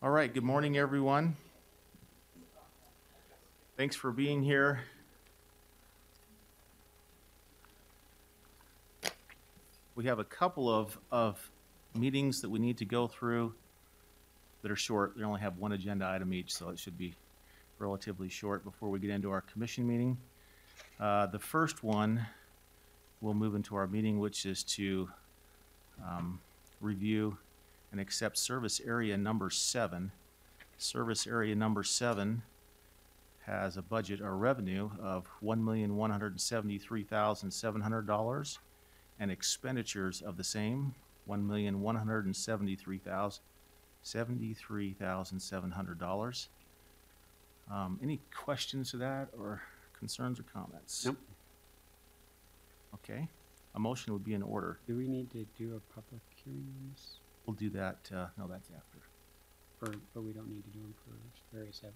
All right, good morning, everyone. Thanks for being here. We have a couple of meetings that we need to go through that are short. They only have one agenda item each, so it should be relatively short before we get into our commission meeting. The first one, we'll move into our meeting, which is to review and accept service area number 7. Service area number 7 has a budget or revenue of $1,173,700 and expenditures of the same, $1,173,700. Any questions to that or concerns or comments? Nope. Okay, a motion would be in order. Do we need to do a public hearing on this? We'll do that, no, that's after. But we don't need to do them for Area 7?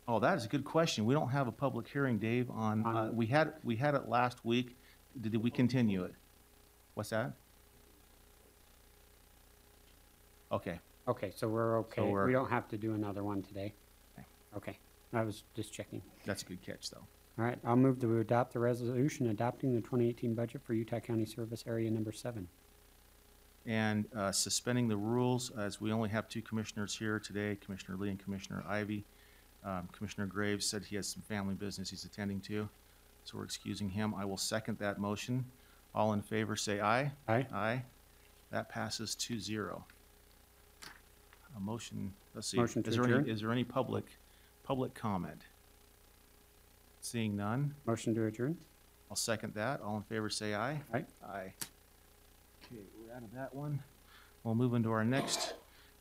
Oh, that is a good question. We don't have a public hearing, Dave, on, we had it last week. Did we continue it? What's that? Okay, Okay, so we're okay. So we're- We don't have to do another one today? Okay. Okay, I was just checking. that's a good catch, though. All right, I'll move to adopt the resolution adopting the 2018 budget for Utah County Service Area Number 7. And suspending the rules, as we only have 2 commissioners here today, Commissioner Lee and Commissioner Ivy. Commissioner Graves said he has some family business he's attending to, so we're excusing him. I will second that motion. All in favor, say aye. Aye. Aye. That passes 2-0. A motion, let's see. Motion to Is there any adjourn? public comment? Seeing none, Motion to adjourn? I'll second that. All in favor, say aye. Aye. Aye. Okay, we're out of that one. We'll move into our next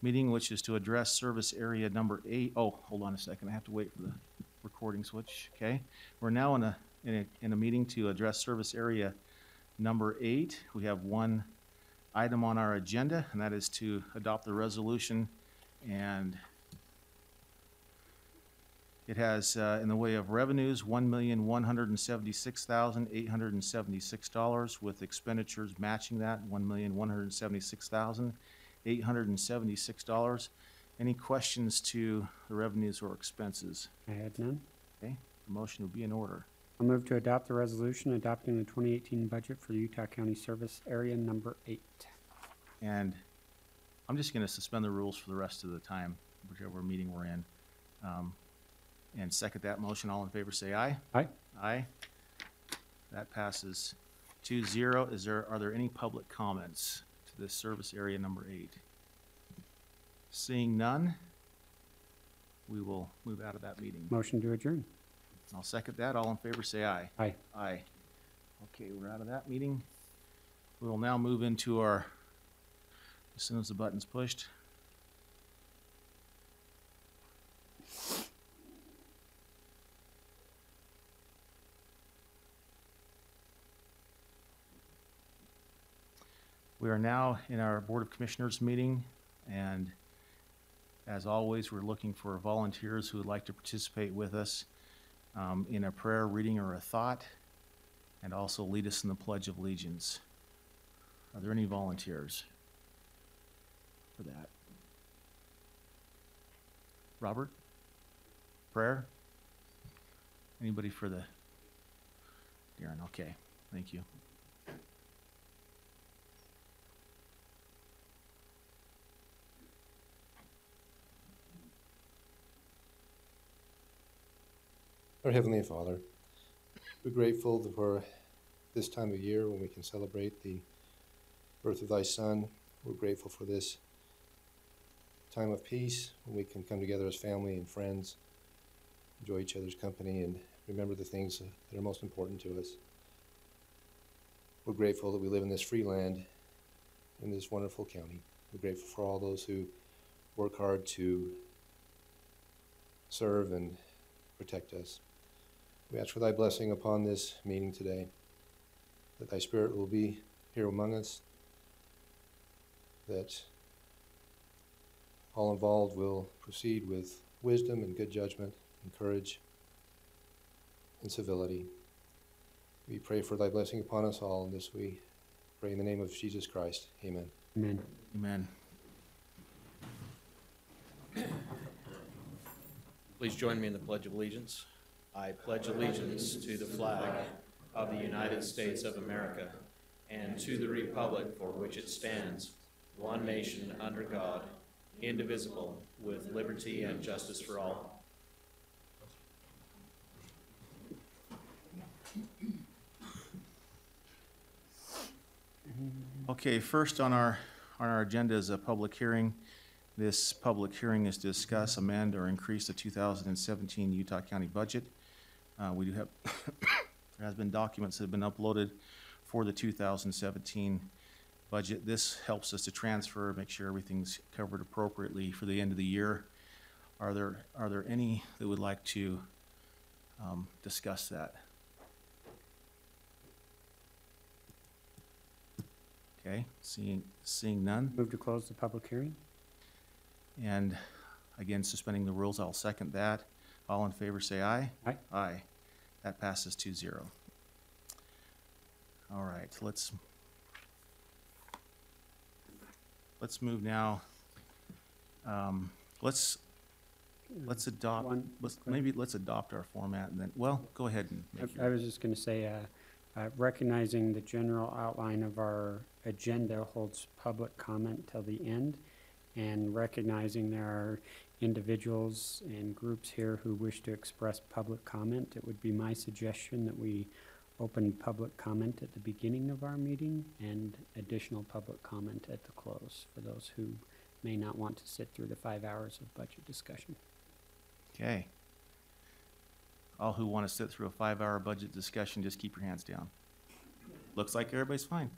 meeting, which is to address service area number 8. Oh, hold on a second. I have to wait for the recording switch. Okay. We're now in a meeting to address service area number 8. We have one item on our agenda, and that is to adopt the resolution. And it has, in the way of revenues, $1,176,876, with expenditures matching that, $1,176,876. Any questions to the revenues or expenses? I had none. Okay, the motion will be in order. I'll move to adopt the resolution adopting the 2018 budget for Utah County Service Area Number 8. And I'm just going to suspend the rules for the rest of the time, whichever meeting we're in. And second that motion. All in favor, say aye. Aye. Aye. That passes 2-0. Are there any public comments to this service area number 8? Seeing none, we will move out of that meeting. Motion to adjourn? I'll second that. All in favor, say aye. Aye. Aye. Okay, we're out of that meeting. We will now move into our, as soon as the button's pushed. We are now in our Board of Commissioners meeting, and as always, we're looking for volunteers who would like to participate with us in a prayer, reading, or a thought, and also lead us in the Pledge of Allegiance. Are there any volunteers for that? Robert? Prayer? Anybody for the? Darren, okay, thank you. Our Heavenly Father, we're grateful for this time of year when we can celebrate the birth of Thy Son. We're grateful for this time of peace when we can come together as family and friends, enjoy each other's company, and remember the things that are most important to us. We're grateful that we live in this free land in this wonderful county. We're grateful for all those who work hard to serve and protect us. We ask for Thy blessing upon this meeting today, that Thy Spirit will be here among us, that all involved will proceed with wisdom and good judgment and courage and civility. We pray for Thy blessing upon us all, and this we pray in the name of Jesus Christ. Amen. Amen. Amen. Please join me in the Pledge of Allegiance. I pledge allegiance to the flag of the United States of America and to the republic for which it stands, one nation under God, indivisible, with liberty and justice for all. Okay, first on our agenda is a public hearing. This public hearing is to discuss, amend, or increase the 2017 Utah County budget. We do have, there has been documents that have been uploaded for the 2017 budget. This helps us to transfer, make sure everything's covered appropriately for the end of the year. Are there any that would like to discuss that? Okay, seeing none. Move to close the public hearing. And again, suspending the rules, I'll second that. All in favor, say aye. Aye. Aye. That passes 2-0. All right, let's move now. Let's adopt, let's adopt our format and then, well, go ahead and make I was just going to say, recognizing the general outline of our agenda holds public comment till the end, and recognizing there are individuals and groups here who wish to express public comment, it would be my suggestion that we open public comment at the beginning of our meeting and additional public comment at the close for those who may not want to sit through the 5 hours of budget discussion. Okay. All who want to sit through a 5-hour budget discussion, just keep your hands down. Looks like everybody's fine.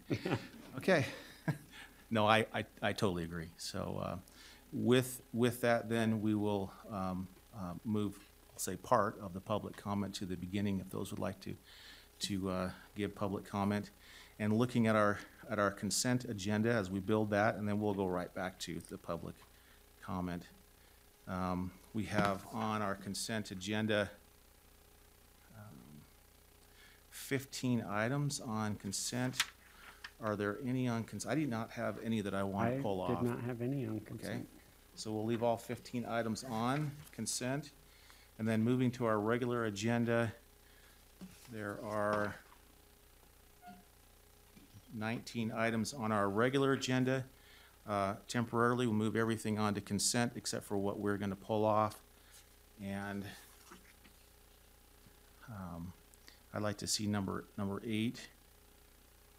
Okay. No, I totally agree. So with that, then we will move, I'll say, part of the public comment to the beginning, if those would like to give public comment. And looking at our consent agenda as we build that, and then we'll go right back to the public comment. We have on our consent agenda 15 items on consent. Are there any on consent? I did not have any that I want to pull off. I did not have any on Okay, consent. so we'll leave all 15 items on consent. And then moving to our regular agenda, there are 19 items on our regular agenda. Temporarily, we'll move everything on to consent except for what we're going to pull off. And I'd like to see number 8,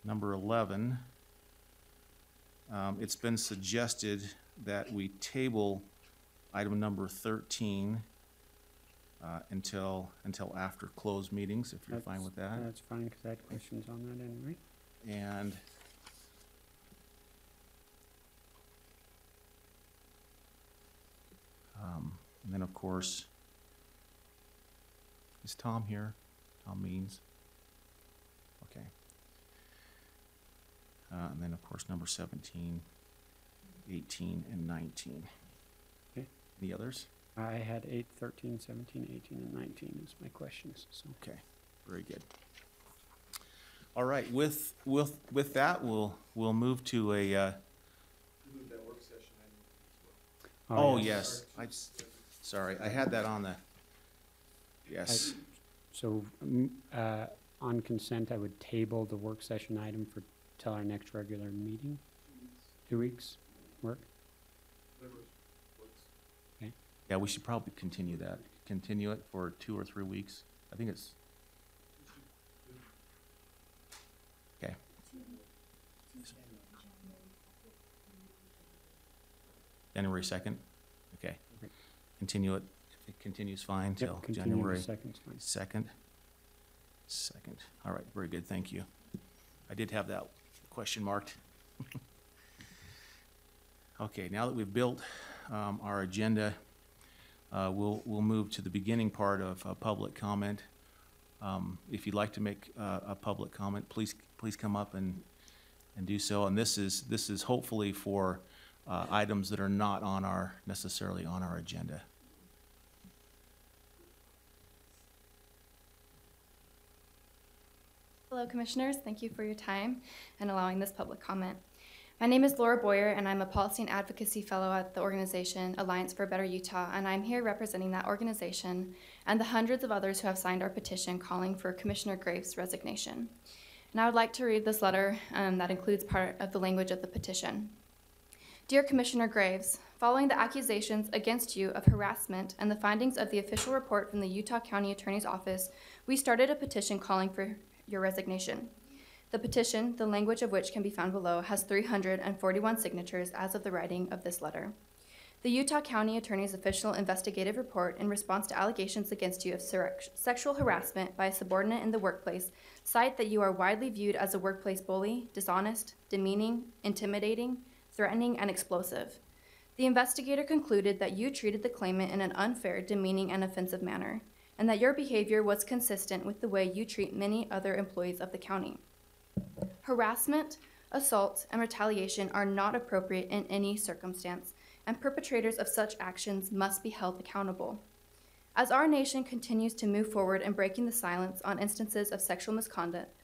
number 11. It's been suggested that we table item number 13 until after closed meetings, if you're fine with that. That's fine, because I had questions on that anyway. And then, of course, is Tom here? Tom Means. Okay. And then, of course, number 17, 18, and 19. Okay. Any others? I had 8, 13, 17, 18, and 19 is my questions, so. Okay, very good. All right, with that, we'll move to a. Move that work session item as well. Oh yes, sorry, I had that on the. Yes. So, on consent, I would table the work session item for, till our next regular meeting. 2 weeks, work? Whatever works. Yeah, we should probably continue that. Continue it for 2 or 3 weeks. I think it's. Okay. January 2nd? Okay. Continue it. If it continues, fine, till Yep, continue January the second's fine. 2nd. All right, very good, thank you. I did have that question marked. Okay, now that we've built our agenda, we'll move to the beginning part of public comment. If you'd like to make a public comment, please come up and do so. And this is hopefully for items that are not necessarily on our agenda. Hello, Commissioners. Thank you for your time and allowing this public comment. My name is Laura Boyer, and I'm a Policy and Advocacy Fellow at the organization Alliance for a Better Utah, and I'm here representing that organization and the hundreds of others who have signed our petition calling for Commissioner Graves' resignation. And I would like to read this letter that includes part of the language of the petition. Dear Commissioner Graves, following the accusations against you of harassment and the findings of the official report from the Utah County Attorney's Office, we started a petition calling for your resignation. The petition, the language of which can be found below, has 341 signatures as of the writing of this letter. The Utah County Attorney's official investigative report in response to allegations against you of sexual harassment by a subordinate in the workplace cite that you are widely viewed as a workplace bully, dishonest, demeaning, intimidating, threatening, and explosive. The investigator concluded that you treated the claimant in an unfair, demeaning, and offensive manner, and that your behavior was consistent with the way you treat many other employees of the county. Harassment, assault, and retaliation are not appropriate in any circumstance, and perpetrators of such actions must be held accountable. As our nation continues to move forward in breaking the silence on instances of sexual misconduct,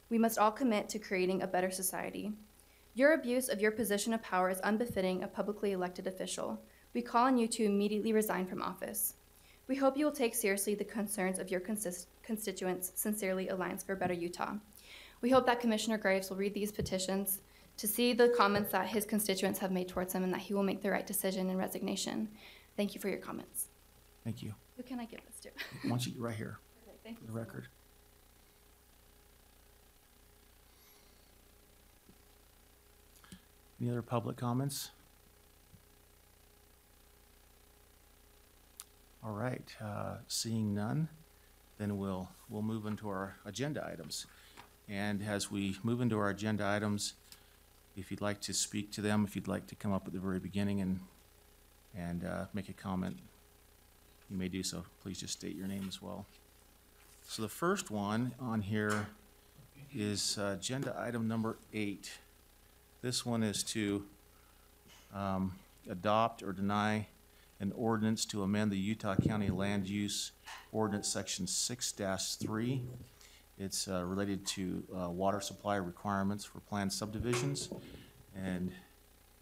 we must all commit to creating a better society. Your abuse of your position of power is unbefitting a publicly elected official. We call on you to immediately resign from office. We hope you will take seriously the concerns of your constituents. Sincerely, Alliance for a Better Utah. We hope that Commissioner Graves will read these petitions to see the comments that his constituents have made towards him and that he will make the right decision in resignation. Thank you for your comments. Thank you. Who can I give this to? Why don't you get right here Thank for you the so record? Any other public comments? All right, seeing none, then we'll move into our agenda items. And as we move into our agenda items, if you'd like to speak to them, if you'd like to come up at the very beginning and make a comment, you may do so. Please just state your name as well. So the first one on here is agenda item number 8. This one is to adopt or deny an ordinance to amend the Utah County Land Use Ordinance Section 6-3. It's related to water supply requirements for planned subdivisions. And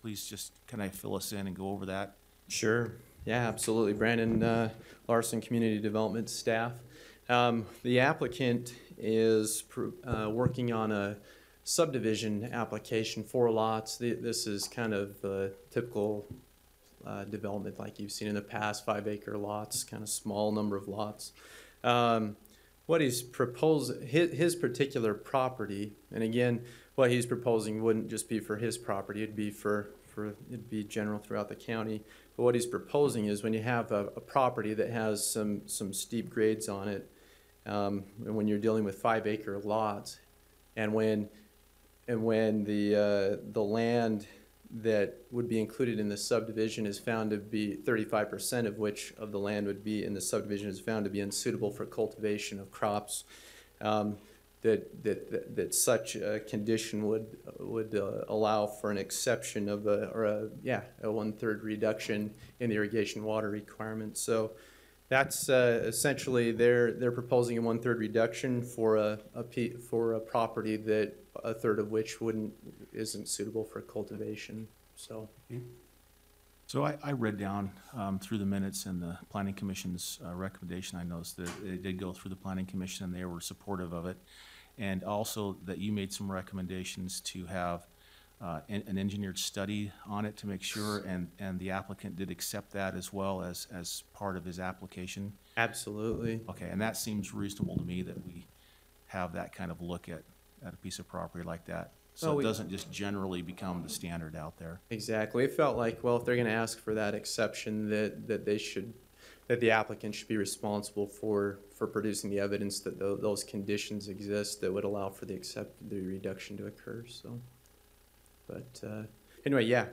please just kind of fill us in and go over that. Sure. Yeah, absolutely. Brandon Larson, Community Development staff. The applicant is working on a subdivision application, 4 lots. This is kind of typical development like you've seen in the past, 5-acre lots, kind of small number of lots. What he's proposed, his particular property, and again, what he's proposing wouldn't just be for his property, it'd be it'd be general throughout the county. But what he's proposing is when you have a property that has some steep grades on it, and when you're dealing with 5-acre lots, and when the land that would be included in the subdivision is found to be 35% of which of the land would be in the subdivision is found to be unsuitable for cultivation of crops, that such a condition would allow for an exception of a 1/3 reduction in the irrigation water requirement. So that's essentially they're proposing a 1/3 reduction for a property that 1/3 of which isn't suitable for cultivation. So. So I read down through the minutes and the Planning Commission's recommendation. I noticed that it did go through the Planning Commission and they were supportive of it. And also that you made some recommendations to have an engineered study on it to make sure, and the applicant did accept that as well as part of his application. Absolutely. Okay, and that seems reasonable to me that we have that kind of look at a piece of property like that. So it doesn't just generally become the standard out there. Exactly. It felt like, well, if they're going to ask for that exception, that the applicant should be responsible for producing the evidence that those conditions exist that would allow for the reduction to occur. So, but anyway, yeah,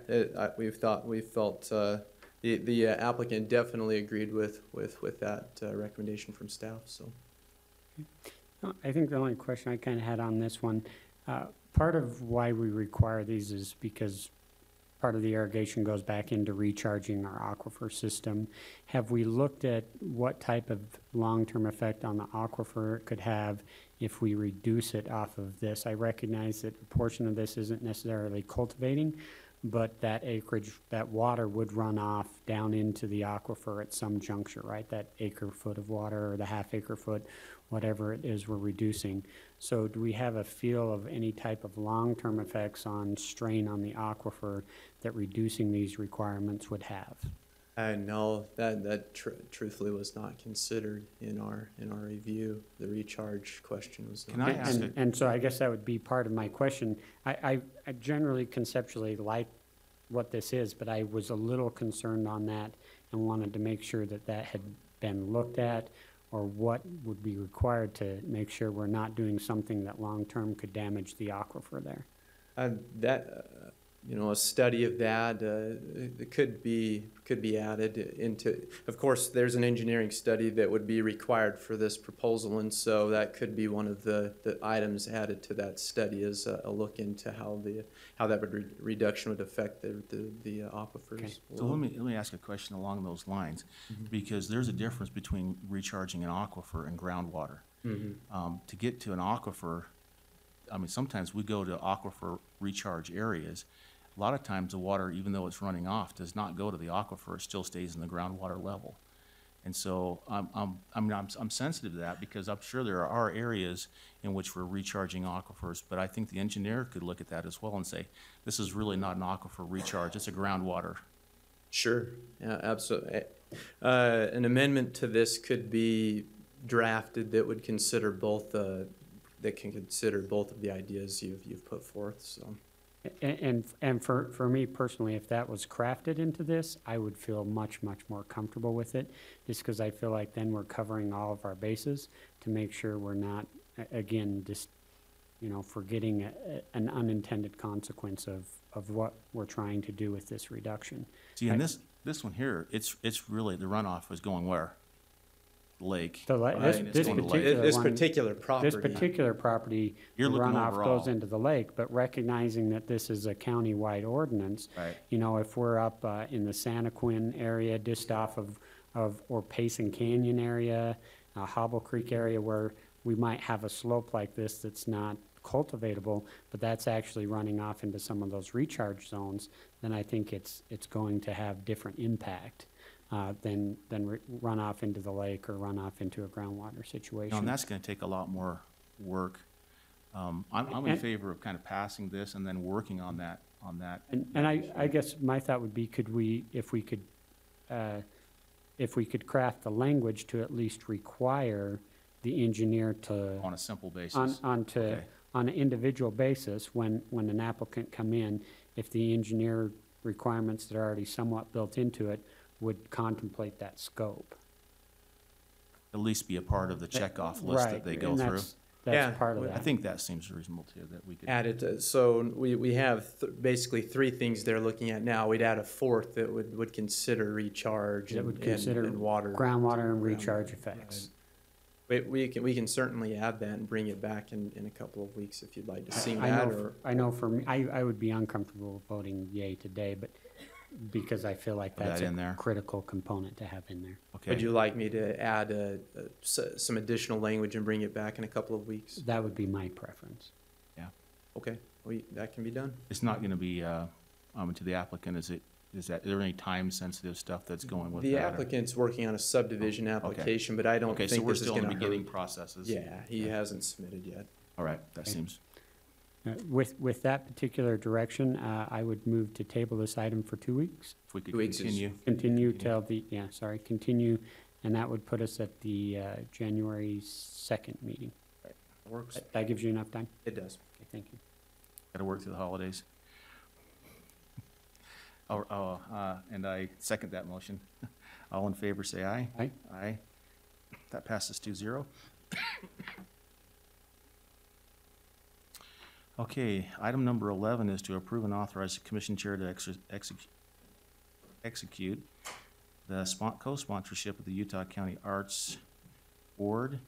we felt the applicant definitely agreed with that recommendation from staff. So, I think the only question I kind of had on this one, part of why we require these is because part of the irrigation goes back into recharging our aquifer system. Have we looked at what type of long-term effect on the aquifer it could have if we reduce it off of this. I recognize that a portion of this isn't necessarily cultivating, but that acreage, that water would run off down into the aquifer at some juncture, right? That acre foot of water or the half acre foot, whatever it is we're reducing. So do we have a feel of any type of long-term effects on strain on the aquifer that reducing these requirements would have? No, that truthfully was not considered in our review. The recharge question was Can not. I ask And so I guess that would be part of my question. I generally conceptually like what this is, but I was a little concerned on that and wanted to make sure that that had been looked at, or what would be required to make sure we're not doing something that long-term could damage the aquifer there. A study of that it could be added into. Of course, there's an engineering study that would be required for this proposal, and so that could be one of the items added to that study, is a look into how that reduction would affect the aquifers. Okay. So let me ask a question along those lines, because there's a difference between recharging an aquifer and groundwater. To get to an aquifer, I mean, sometimes we go to aquifer recharge areas. A lot of times the water, even though it's running off, does not go to the aquifer, it still stays in the groundwater level. And so I'm sensitive to that, because I'm sure there are areas in which we're recharging aquifers, but I think the engineer could look at that as well and say, this is really not an aquifer recharge, it's a groundwater. Sure, yeah, absolutely. An amendment to this could be drafted that would consider both that can consider both of the ideas you've put forth. So, and for me personally, if that was crafted into this, I would feel much more comfortable with it, just because I feel like then we're covering all of our bases to make sure we're not, again, just forgetting an unintended consequence of what we're trying to do with this reduction. See, in this one here, it's really, the runoff is going where? Lake. This particular this one, particular property. This particular property, the You're looking runoff overall. goes into the lake, but recognizing that this is a county-wide ordinance, Right. if we're up in the Santaquin area, just off or Payson Canyon area, Hobble Creek area, where we might have a slope like this that's not cultivatable, but that's actually running off into some of those recharge zones, then I think it's going to have different impact than run off into the lake or run off into a groundwater situation. And that's gonna take a lot more work. I'm in favor of kind of passing this and then working on that. And I guess my thought would be, if we could craft the language to at least require the engineer to, On a simple basis. on an individual basis, when an applicant come in, if the engineer requirements that are already somewhat built into it would contemplate that scope. At least be a part of the checkoff list that they go and through. That's Yeah, part of that. I think that seems reasonable too, that we could. Added, so we have basically three things they're looking at now. We'd add a fourth that would consider recharge That would and consider water. groundwater and recharge effects. We can certainly add that and bring it back in a couple of weeks if you'd like to see I that. know, I know for me, I would be uncomfortable voting yay today, but because I feel like Put that's that in a there. critical component to have in there. Okay. Would you like me to add some additional language and bring it back in a couple of weeks? That would be my preference. Okay, that can be done. It's not gonna be, to the applicant, is there any time-sensitive stuff that's going with that? The or- applicant's working on a subdivision application, but I don't Okay, think so we're this is still in gonna the beginning hurt. processes. Yeah, he hasn't submitted yet. All right, that Okay. seems, With that particular direction, I would move to table this item for 2 weeks. if we could 2 weeks is- continue. Continue till continue, and that would put us at the January 2nd meeting. Works. That gives you enough time? It does. Okay, thank you. Gotta work through the holidays. And I second that motion. All in favor, say aye. Aye. Aye. That passes 2-0. Okay, item number 11 is to approve and authorize the commission chair to execute the co-sponsorship of the Utah County Arts Board.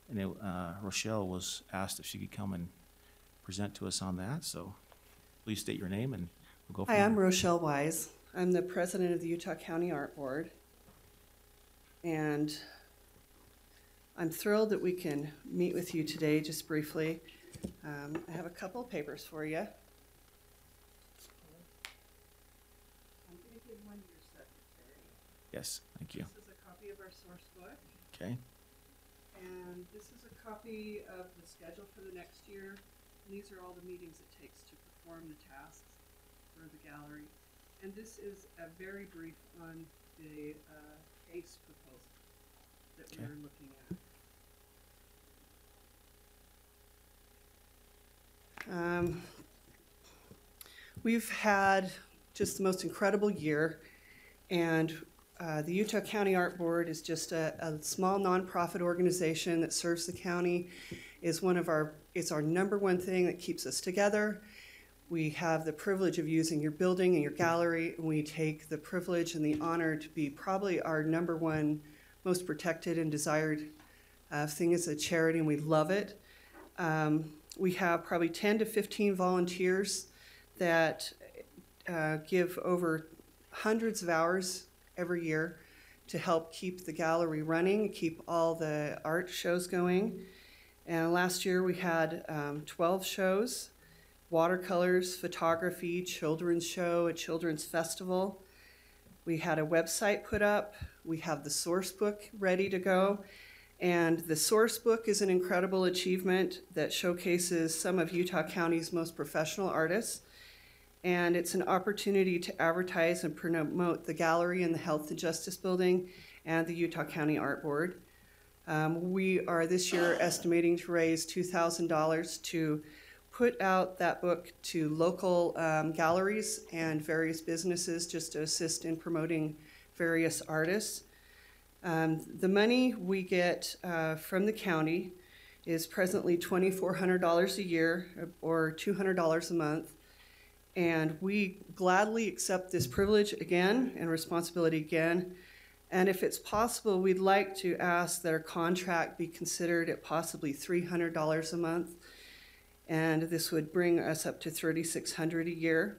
And Rochelle was asked if she could come and present to us on that, so please state your name and we'll go from Hi, there. I'm Rochelle Wise. I'm the president of the Utah County Art Board. And I'm thrilled that we can meet with you today just briefly. I have a couple of papers for you. I'm going to give one to your secretary. Yes, thank you. This is a copy of our source book, Okay, and this is a copy of the schedule for the next year. And these are all the meetings it takes to perform the tasks for the gallery. And this is a very brief on the case proposal that Okay. we're looking at. We've had just the most incredible year, and the Utah County Art Board is just a small nonprofit organization that serves the county. It's our number one thing that keeps us together. We have the privilege of using your building and your gallery, and we take the privilege and the honor to be probably our number one most protected and desired thing as a charity, and we love it. We have probably 10 to 15 volunteers that give over hundreds of hours every year to help keep the gallery running, keep all the art shows going. And last year we had 12 shows, watercolors, photography, children's show, a children's festival. We had a website put up. We have the source book ready to go. And the source book is an incredible achievement that showcases some of Utah County's most professional artists. And it's an opportunity to advertise and promote the gallery in the Health and Justice Building and the Utah County Art Board. We are this year estimating to raise $2,000 to put out that book to local galleries and various businesses just to assist in promoting various artists. The money we get from the county is presently $2,400 a year or $200 a month. And we gladly accept this privilege again and responsibility again. And if it's possible, we'd like to ask that our contract be considered at possibly $300 a month. And this would bring us up to $3,600 a year.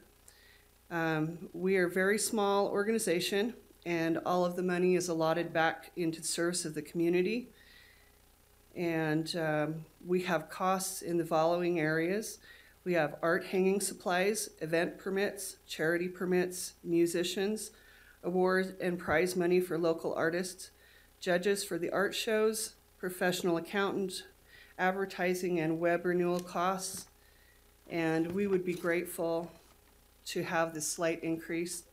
We are a very small organization, and all of the money is allotted back into the service of the community. And we have costs in the following areas. We have art hanging supplies, event permits, charity permits, musicians, award and prize money for local artists, judges for the art shows, professional accountant, advertising and web renewal costs. And we would be grateful to have this slight increase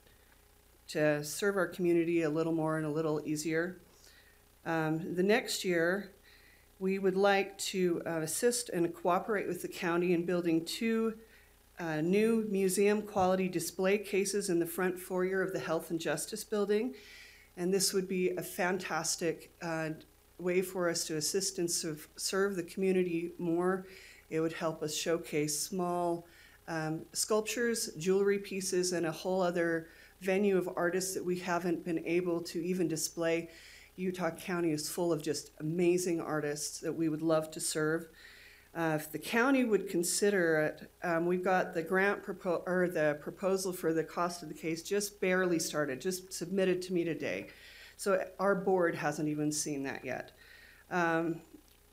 to serve our community a little more and a little easier. The next year, we would like to assist and cooperate with the county in building 2 new museum quality display cases in the front foyer of the Health and Justice Building. And this would be a fantastic way for us to assist and serve the community more. It would help us showcase small sculptures, jewelry pieces, and a whole other venue of artists that we haven't been able to even display. Utah County is full of just amazing artists that we would love to serve. If the county would consider it, we've got the the proposal for the cost of the case just barely started, just submitted to me today. So our board hasn't even seen that yet.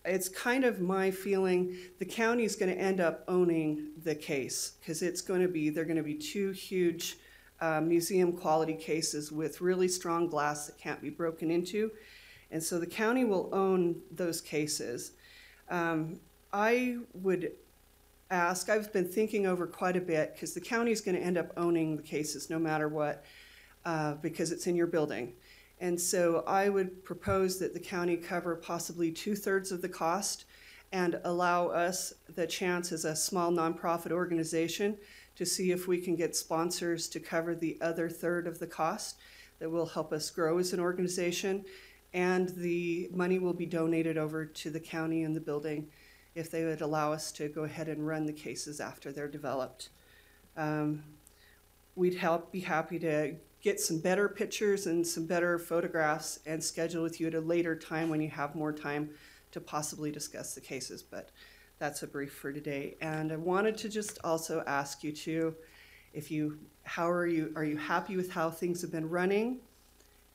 It's kind of my feeling the county is going to end up owning the case because they're going to be 2 huge museum quality cases with really strong glass that can't be broken into. And so the county will own those cases. I would ask, I've been thinking over quite a bit because the county is going to end up owning the cases no matter what because it's in your building. And so I would propose that the county cover possibly 2/3 of the cost and allow us the chance as a small nonprofit organization to see if we can get sponsors to cover the other 1/3 of the cost that will help us grow as an organization. And the money will be donated over to the county and the building if they would allow us to go ahead and run the cases after they're developed. We'd be happy to get some better pictures and some better photographs and schedule with you at a later time when you have more time to possibly discuss the cases. But that's a brief for today. And I wanted to just also ask you too, are you happy with how things have been running?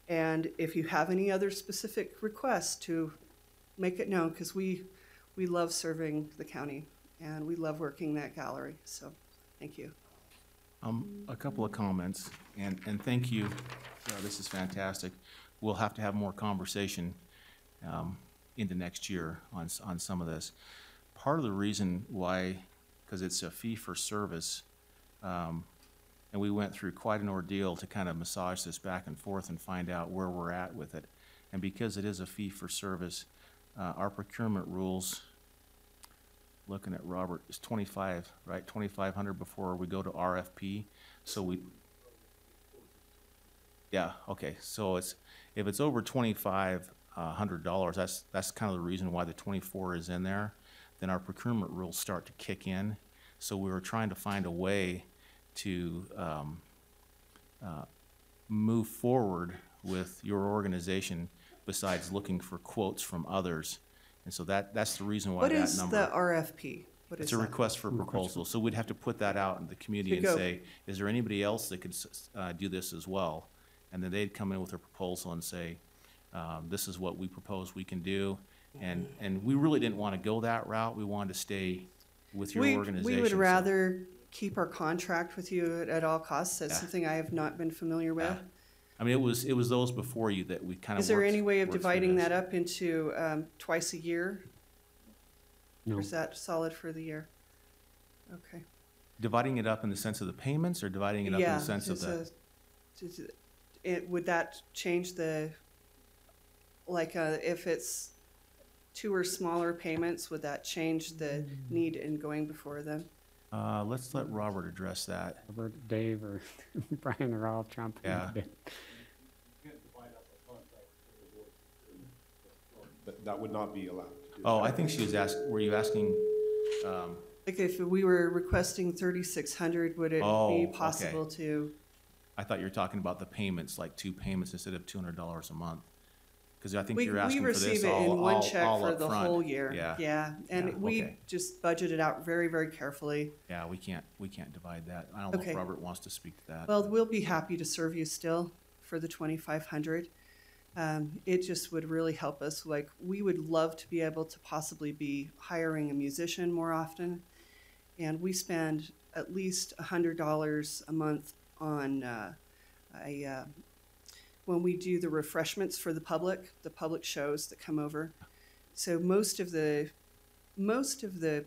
And if you have any other specific requests to make it known, because we love serving the county, and we love working that gallery, so, thank you. A couple of comments, and thank you. This is fantastic. We'll have to have more conversation into next year on some of this. Part of the reason why, because it's a fee for service, and we went through quite an ordeal to kind of massage this back and forth and find out where we're at with it. And because it is a fee for service, our procurement rules, looking at Robert, is 25, right? 2,500 before we go to RFP. So yeah, okay. So if it's over $2,500, that's kind of the reason why the 24 is in there. Then our procurement rules start to kick in. So we were trying to find a way to move forward with your organization besides looking for quotes from others. And so that's the reason why What that is number. the RFP? What is It's a that? request for proposal. So we'd have to put that out in the community To and go. say, is there anybody else that could do this as well? And then they'd come in with a proposal and say, this is what we propose we can do. And we really didn't want to go that route. We wanted to stay with your organization. We would So- rather keep our contract with you at all costs. That's Yeah. something I have not been familiar with. Yeah. I mean, it was those before you that we kind of Is there worked- any way of worked through dividing this. that up into twice a year? No. Or is that solid for the year? Okay. Dividing it up in the sense of the payments or dividing it up in the sense of the? Would that change the, like, if it's 2 or smaller payments, would that change the need in going before them? Let's let Robert address that. Robert, Dave, or Brian are all chomping Yeah. at the bit. That would not be allowed to do. Oh, I think she was were you asking, Like, if we were requesting 3,600, would it Oh, be okay. possible to? I thought you were talking about the payments, like 2 payments instead of $200 a month. Because I think We you're asking for receive this it in one all check all for up the front. whole year. Yeah, Yeah, and Yeah, we okay. just budget it out very, very carefully. yeah, we can't divide that. I don't know if Okay. Robert wants to speak to that. Well, we'll be happy to serve you still for the 2,500. It just would really help us. Like, we would love to be able to possibly be hiring a musician more often. And we spend at least $100 a month on when we do the refreshments for the public shows that come over. So most of the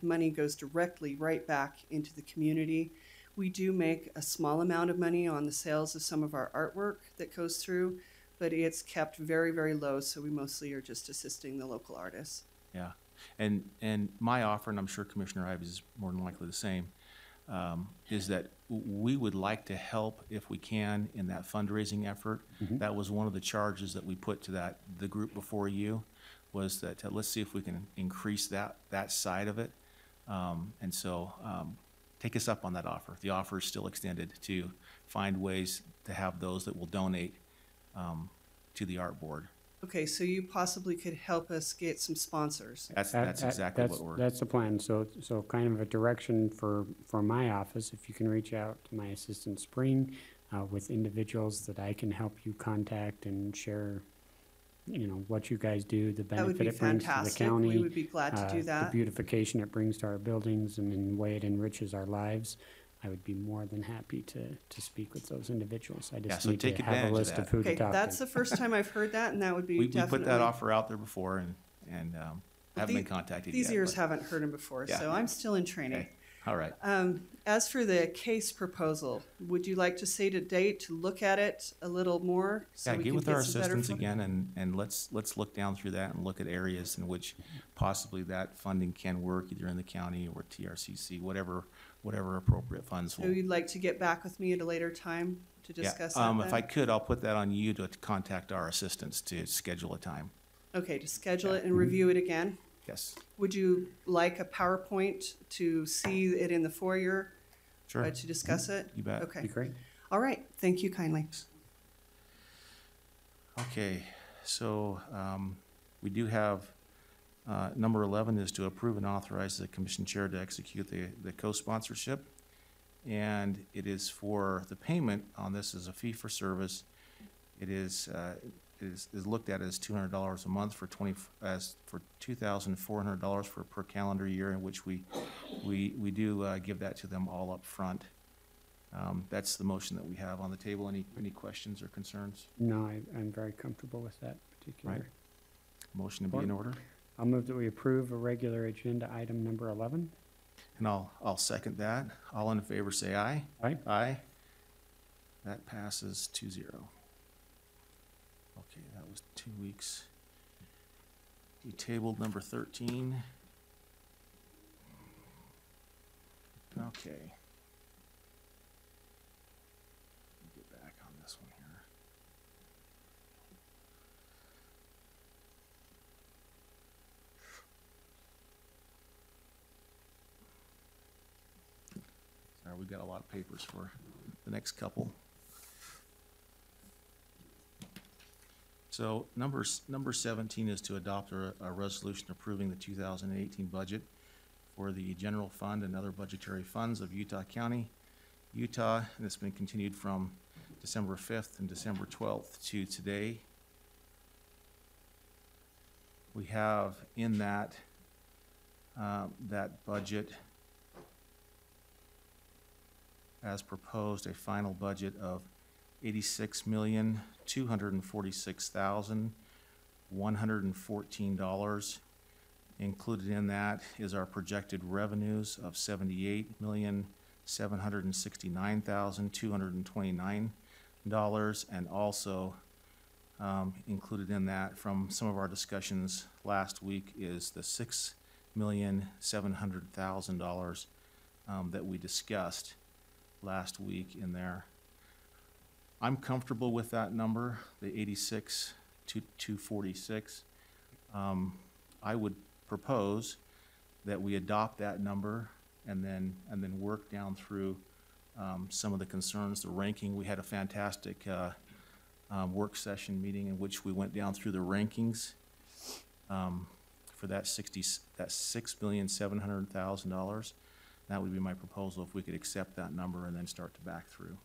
money goes directly right back into the community. We do make a small amount of money on the sales of some of our artwork that goes through, but it's kept very, very low, so we mostly are just assisting the local artists. Yeah, and my offer, and I'm sure Commissioner Ives is more than likely the same, is that we would like to help if we can in that fundraising effort. That was one of the charges that we put to the group before you, was that let's see if we can increase that side of it. And so take us up on that offer. The offer is still extended to find ways to have those that will donate to the art board. Okay, so you possibly could help us get some sponsors. That's exactly what we're. That's the plan. So kind of a direction for my office, if you can reach out to my assistant Spring with individuals that I can help you contact and share, what you guys do, the That would benefit be it brings to the fantastic. county. We would be glad to do The that. beautification it brings to our buildings and in the way it enriches our lives. I would be more than happy to speak with those individuals. I just so need to take have advantage a of list that. of who to Okay, talk that's to. the first time I've heard that, and that would be We definitely. put that offer out there before and haven't been contacted yet. These ears but- haven't heard them before, Yeah. so I'm still in training. Okay, all right. As for the case proposal, would you like to set a date to look at it a little more? So Yeah, we get can with our some better assistants fun- again and let's look down through that and look at areas in which possibly that funding can work, either in the county or TRCC, whatever appropriate funds So will. you'd like to get back with me at a later time to Yeah, discuss that if I then? could, I'll put that on you to contact our assistants to schedule a time. Okay, to schedule Yeah. it and review it again? Yes, Would you like a PowerPoint to see it in the foyer sure, to discuss it? you bet. Be Okay, great. all right, thank you kindly. Okay, so we do have, number 11 is to approve and authorize the commission chair to execute the co-sponsorship. And it is for the payment on this is a fee for service. It is is looked at as $200 a month for $2,400 for per calendar year, in which we do give that to them all up front. That's the motion that we have on the table. Any questions or concerns? No, I'm very comfortable with that particular. Right. Motion to be in order? I'll move that we approve a regular agenda item number 11. And I'll second that. All in favor say aye. Aye. Aye. That passes 2-0. Okay, that was 2 weeks. We tabled number 13. Okay. Get back on this one here. Sorry, we've got a lot of papers for the next couple. So number 17 is to adopt a resolution approving the 2018 budget for the general fund and other budgetary funds of Utah County, Utah, and it's been continued from December 5th and December 12th to today. We have in that budget as proposed a final budget of $86,246,114. Included in that is our projected revenues of $78,769,229, and also included in that from some of our discussions last week is the $6,700,000 that we discussed last week in there. I'm comfortable with that number, the 86,246. I would propose that we adopt that number and then work down through some of the concerns, the ranking. We had a fantastic work session meeting in which we went down through the rankings for that $6,700,000. That would be my proposal, if we could accept that number and then start to back through.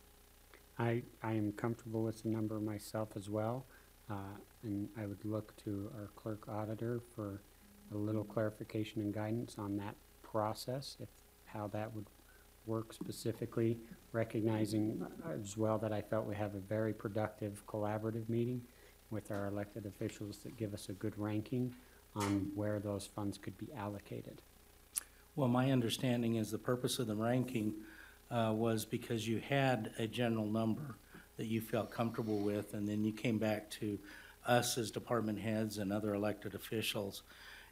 I am comfortable with the number myself as well, and I would look to our clerk auditor for a little clarification and guidance on that process, how that would work specifically, recognizing as well that I felt we have a very productive collaborative meeting with our elected officials that give us a good ranking on where those funds could be allocated. Well, my understanding is the purpose of the ranking was because you had a general number that you felt comfortable with, and then you came back to us as department heads and other elected officials,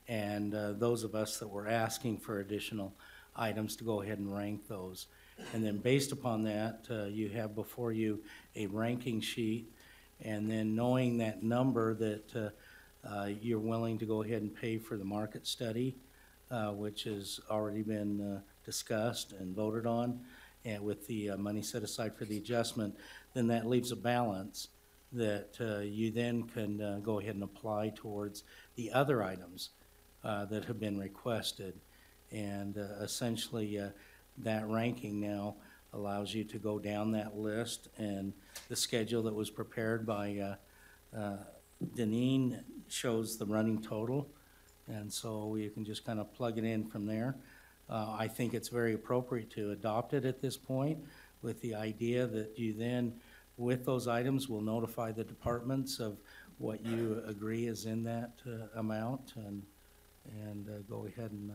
and those of us that were asking for additional items to go ahead and rank those. And then based upon that, you have before you a ranking sheet, and then knowing that number that you're willing to go ahead and pay for the market study, which has already been discussed and voted on, and with the money set aside for the adjustment, then that leaves a balance that you then can go ahead and apply towards the other items that have been requested. And essentially, that ranking now allows you to go down that list, and the schedule that was prepared by Deneen shows the running total, and so you can just kind of plug it in from there. I think it's very appropriate to adopt it at this point, with the idea that you then, with those items, will notify the departments of what you agree is in that amount, and go ahead and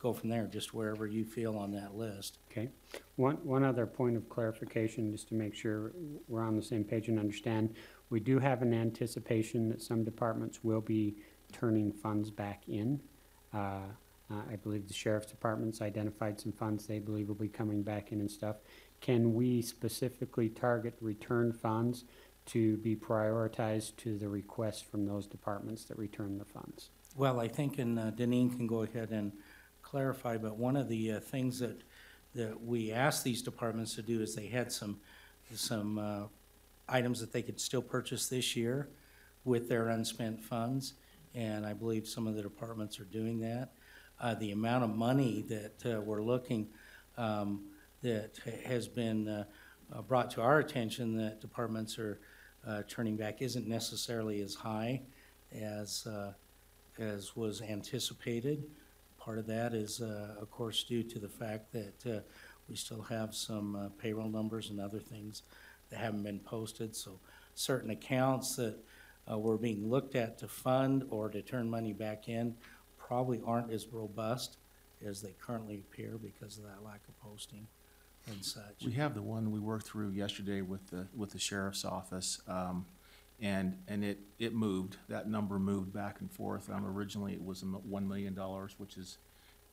go from there, just wherever you feel on that list. Okay. One other point of clarification, just to make sure we're on the same page and understand. We do have an anticipation that some departments will be turning funds back in. I believe the sheriff's department's identified some funds they believe will be coming back in and stuff. Can we specifically target return funds to be prioritized to the request from those departments that return the funds? Well, I think, and Deneen can go ahead and clarify, but one of the things that we asked these departments to do is they had some items that they could still purchase this year with their unspent funds, and I believe some of the departments are doing that. The amount of money that we're looking that has been brought to our attention that departments are turning back isn't necessarily as high as was anticipated. Part of that is, of course, due to the fact that we still have some payroll numbers and other things that haven't been posted. So certain accounts that were being looked at to fund or to turn money back in probably aren't as robust as they currently appear because of that lack of posting and such. We have the one we worked through yesterday with the sheriff's office, and it moved. That number moved back and forth. Originally, it was $1 million,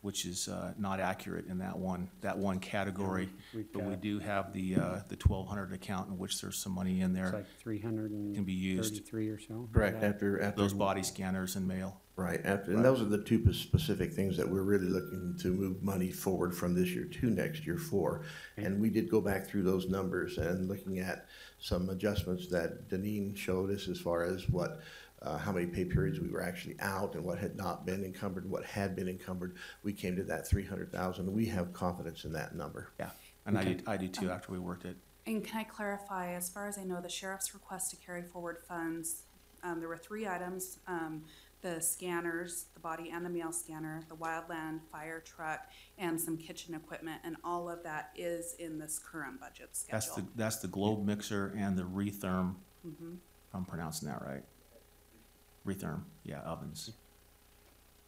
which is not accurate in that one category. We've But we got- do have the 1,200 account in which there's some money in It's there, like 333 can be used. or so. Correct, Yeah. after. Those body scanners and mail. Right, and those are the two specific things that we're really looking to move money forward from this year to next year for. And we did go back through those numbers and looking at some adjustments that Deneen showed us as far as what, how many pay periods we were actually out and what had not been encumbered, what had been encumbered. We came to that 300,000. We have confidence in that number. Yeah, and I do too after we worked it. And can I clarify, as far as I know, the sheriff's request to carry forward funds, there were 3 items, the scanners, the body and the mail scanner, the wildland fire truck, and some kitchen equipment, and all of that is in this current budget schedule. That's the globe mixer and the Retherm, Mhm. if I'm pronouncing that right. Retherm, yeah, ovens,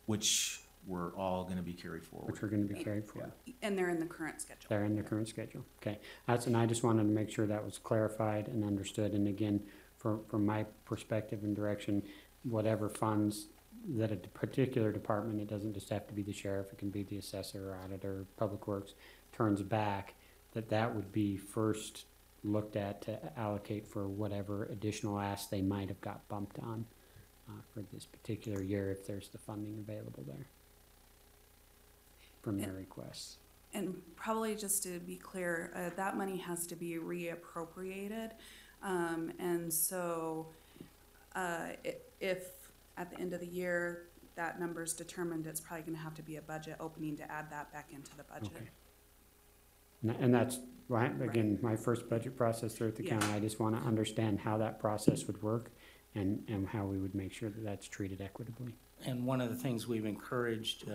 which were all gonna be carried forward. Which are gonna be carried forward. And they're in the current schedule. They're in the current schedule. Okay, and I just wanted to make sure that was clarified and understood. And again, from my perspective and direction, whatever funds that a particular department, it doesn't just have to be the sheriff, it can be the assessor, auditor, public works, turns back, that would be first looked at to allocate for whatever additional asks they might have got bumped on for this particular year, if there's the funding available there from their requests. And probably just to be clear, that money has to be reappropriated. And so if at the end of the year that number's determined, it's probably gonna have to be a budget opening to add that back into the budget. Okay. And that's, right, again, my first budget process through at the Yeah. county. I just want to understand how that process would work and how we would make sure that that's treated equitably. And one of the things we've encouraged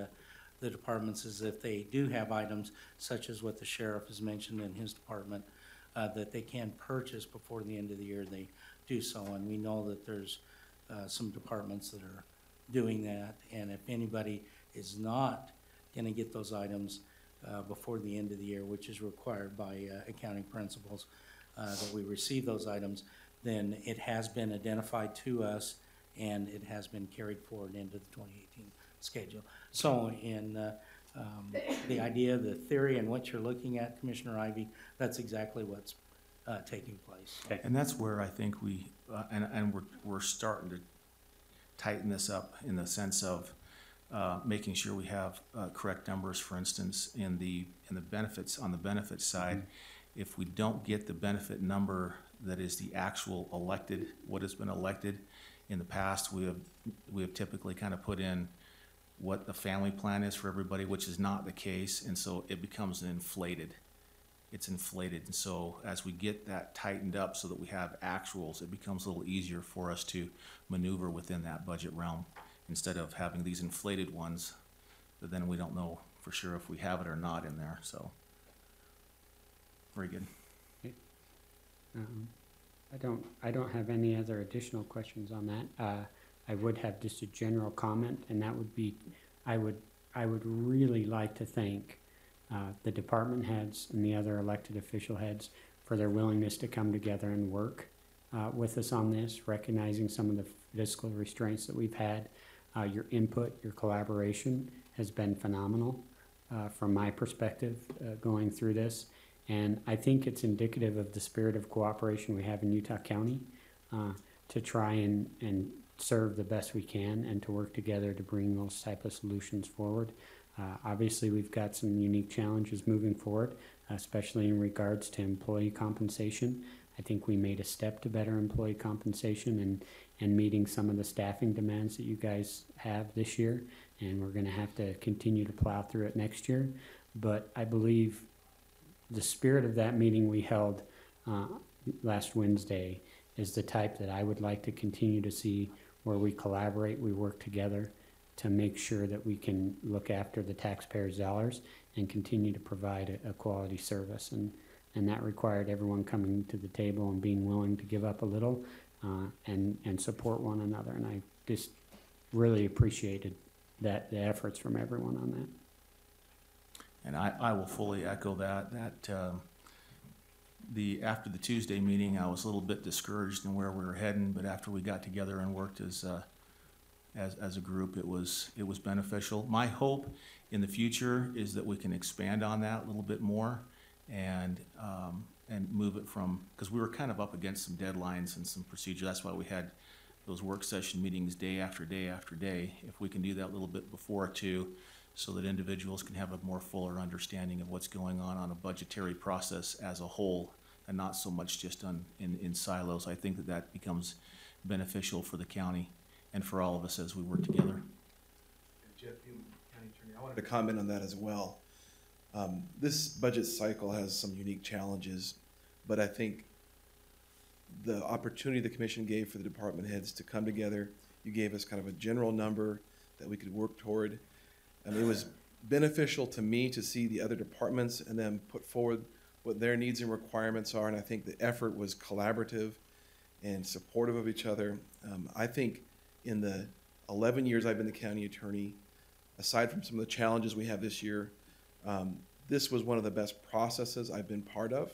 the departments is if they do have items such as what the sheriff has mentioned in his department, that they can purchase before the end of the year, they do so. And we know that there's some departments that are doing that. And if anybody is not going to get those items before the end of the year, which is required by accounting principles, that we receive those items, then it has been identified to us and it has been carried forward into the 2018 schedule. So in the idea, the theory, and what you're looking at, Commissioner Ivey, that's exactly what's taking place. Okay. And that's where I think and we're starting to tighten this up in the sense of making sure we have correct numbers. For instance, in the benefits, on the benefits side, if we don't get the benefit number that is the actual elected, what has been elected in the past, we have typically kind of put in what the family plan is for everybody, which is not the case, and so it becomes inflated. It's inflated, and so as we get that tightened up so that we have actuals, it becomes a little easier for us to maneuver within that budget realm instead of having these inflated ones that then we don't know for sure if we have it or not in there. So very good. I don't have any other additional questions on that. I would have just a general comment, and that would be, I would really like to thank the department heads and the other elected official heads for their willingness to come together and work with us on this, recognizing some of the fiscal restraints that we've had. Your input, your collaboration has been phenomenal from my perspective going through this. And I think it's indicative of the spirit of cooperation we have in Utah County to try and serve the best we can and to work together to bring those type of solutions forward. Obviously, we've got some unique challenges moving forward, especially in regards to employee compensation. I think we made a step to better employee compensation and meeting some of the staffing demands that you guys have this year, and we're going to have to continue to plow through it next year. But I believe the spirit of that meeting we held last Wednesday is the type that I would like to continue to see, where we collaborate, we work together to make sure that we can look after the taxpayers' dollars and continue to provide a quality service. And that required everyone coming to the table and being willing to give up a little and support one another. And I just really appreciated the efforts from everyone on that. And I will fully echo that. After the Tuesday meeting, I was a little bit discouraged in where we were heading, but after we got together and worked as a group, it was beneficial. My hope in the future is that we can expand on that a little bit more and move it from, because we were kind of up against some deadlines and some procedure. That's why we had those work session meetings day after day after day. If we can do that a little bit before too, so that individuals can have a more fuller understanding of what's going on a budgetary process as a whole, and not so much just in silos. I think that becomes beneficial for the county and for all of us as we work together. Jeff, County Attorney, I wanted to comment on that as well. This budget cycle has some unique challenges, but I think the opportunity the commission gave for the department heads to come together, you gave us kind of a general number that we could work toward. And it was beneficial to me to see the other departments and then put forward what their needs and requirements are. And I think the effort was collaborative and supportive of each other. I think in the 11 years I've been the county attorney, aside from some of the challenges we have this year, this was one of the best processes I've been part of.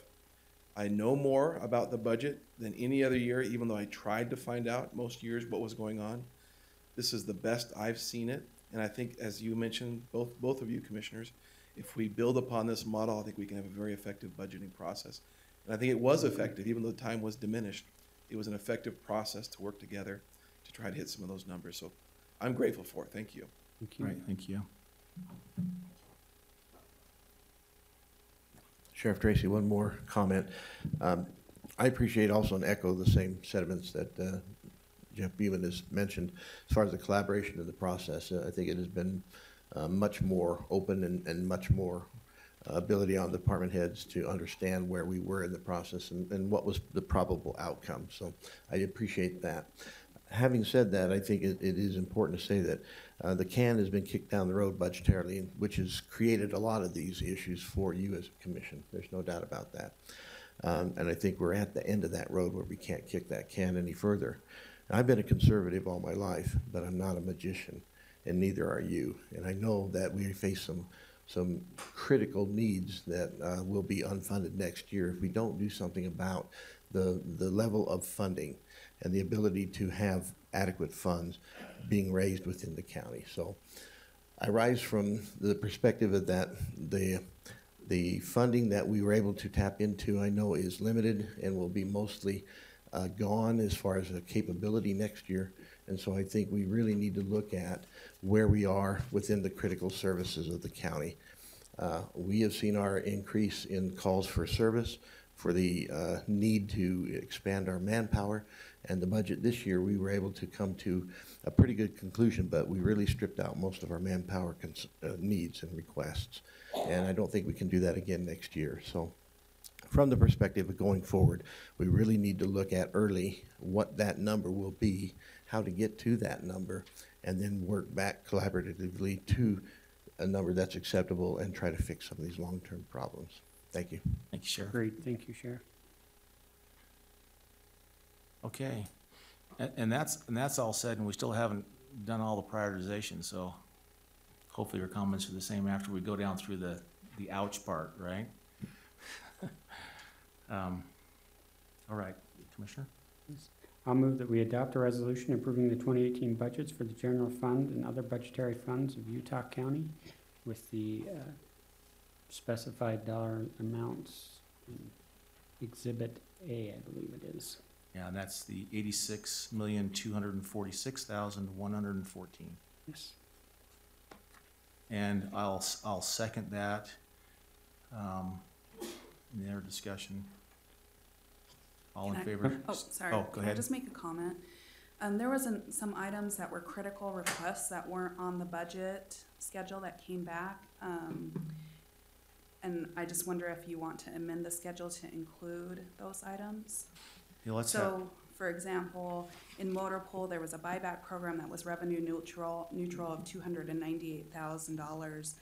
I know more about the budget than any other year, even though I tried to find out most years what was going on. This is the best I've seen it. And I think, as you mentioned, both of you commissioners, if we build upon this model, I think we can have a very effective budgeting process. And I think it was effective, even though the time was diminished. It was an effective process to work together to try to hit some of those numbers. So I'm grateful for it. Thank you. Thank you. Right, thank you. Sheriff Tracy, one more comment. I appreciate also and echo the same sentiments that Jeff Beeman has mentioned as far as the collaboration of the process. I think it has been much more open and much more ability on department heads to understand where we were in the process and what was the probable outcome. So I appreciate that. Having said that, I think it is important to say that the can has been kicked down the road budgetarily, which has created a lot of these issues for you as a commission. There's no doubt about that. And I think we're at the end of that road where we can't kick that can any further. I've been a conservative all my life, but I'm not a magician, and neither are you. And I know that we face some critical needs that will be unfunded next year if we don't do something about the level of funding and the ability to have adequate funds being raised within the county. So I rise from the perspective of that the funding that we were able to tap into, I know, is limited and will be mostly gone as far as a capability next year. And so I think we really need to look at where we are within the critical services of the county. We have seen our increase in calls for service, for the need to expand our manpower, and the budget this year we were able to come to a pretty good conclusion, but we really stripped out most of our manpower needs and requests. And I don't think we can do that again next year. So from the perspective of going forward, we really need to look at early what that number will be, how to get to that number, and then work back collaboratively to a number that's acceptable and try to fix some of these long-term problems. Thank you. Thank you, Sheriff. Great, thank you, Sheriff. Okay, and that's all said, and we still haven't done all the prioritization, so hopefully your comments are the same after we go down through the ouch part, right? All right, Commissioner? I'll move that we adopt a resolution approving the 2018 budgets for the general fund and other budgetary funds of Utah County with the specified dollar amounts in Exhibit A, I believe it is. Yeah, and that's the 86,246,114. Yes. And I'll second that. Any other discussion? All in favor? Oh, sorry. Oh, go Can I ahead. just make a comment? There was some items that were critical requests that weren't on the budget schedule that came back. And I just wonder if you want to amend the schedule to include those items. Yeah, let's So For example, in motor pool, there was a buyback program that was revenue neutral of $298,000.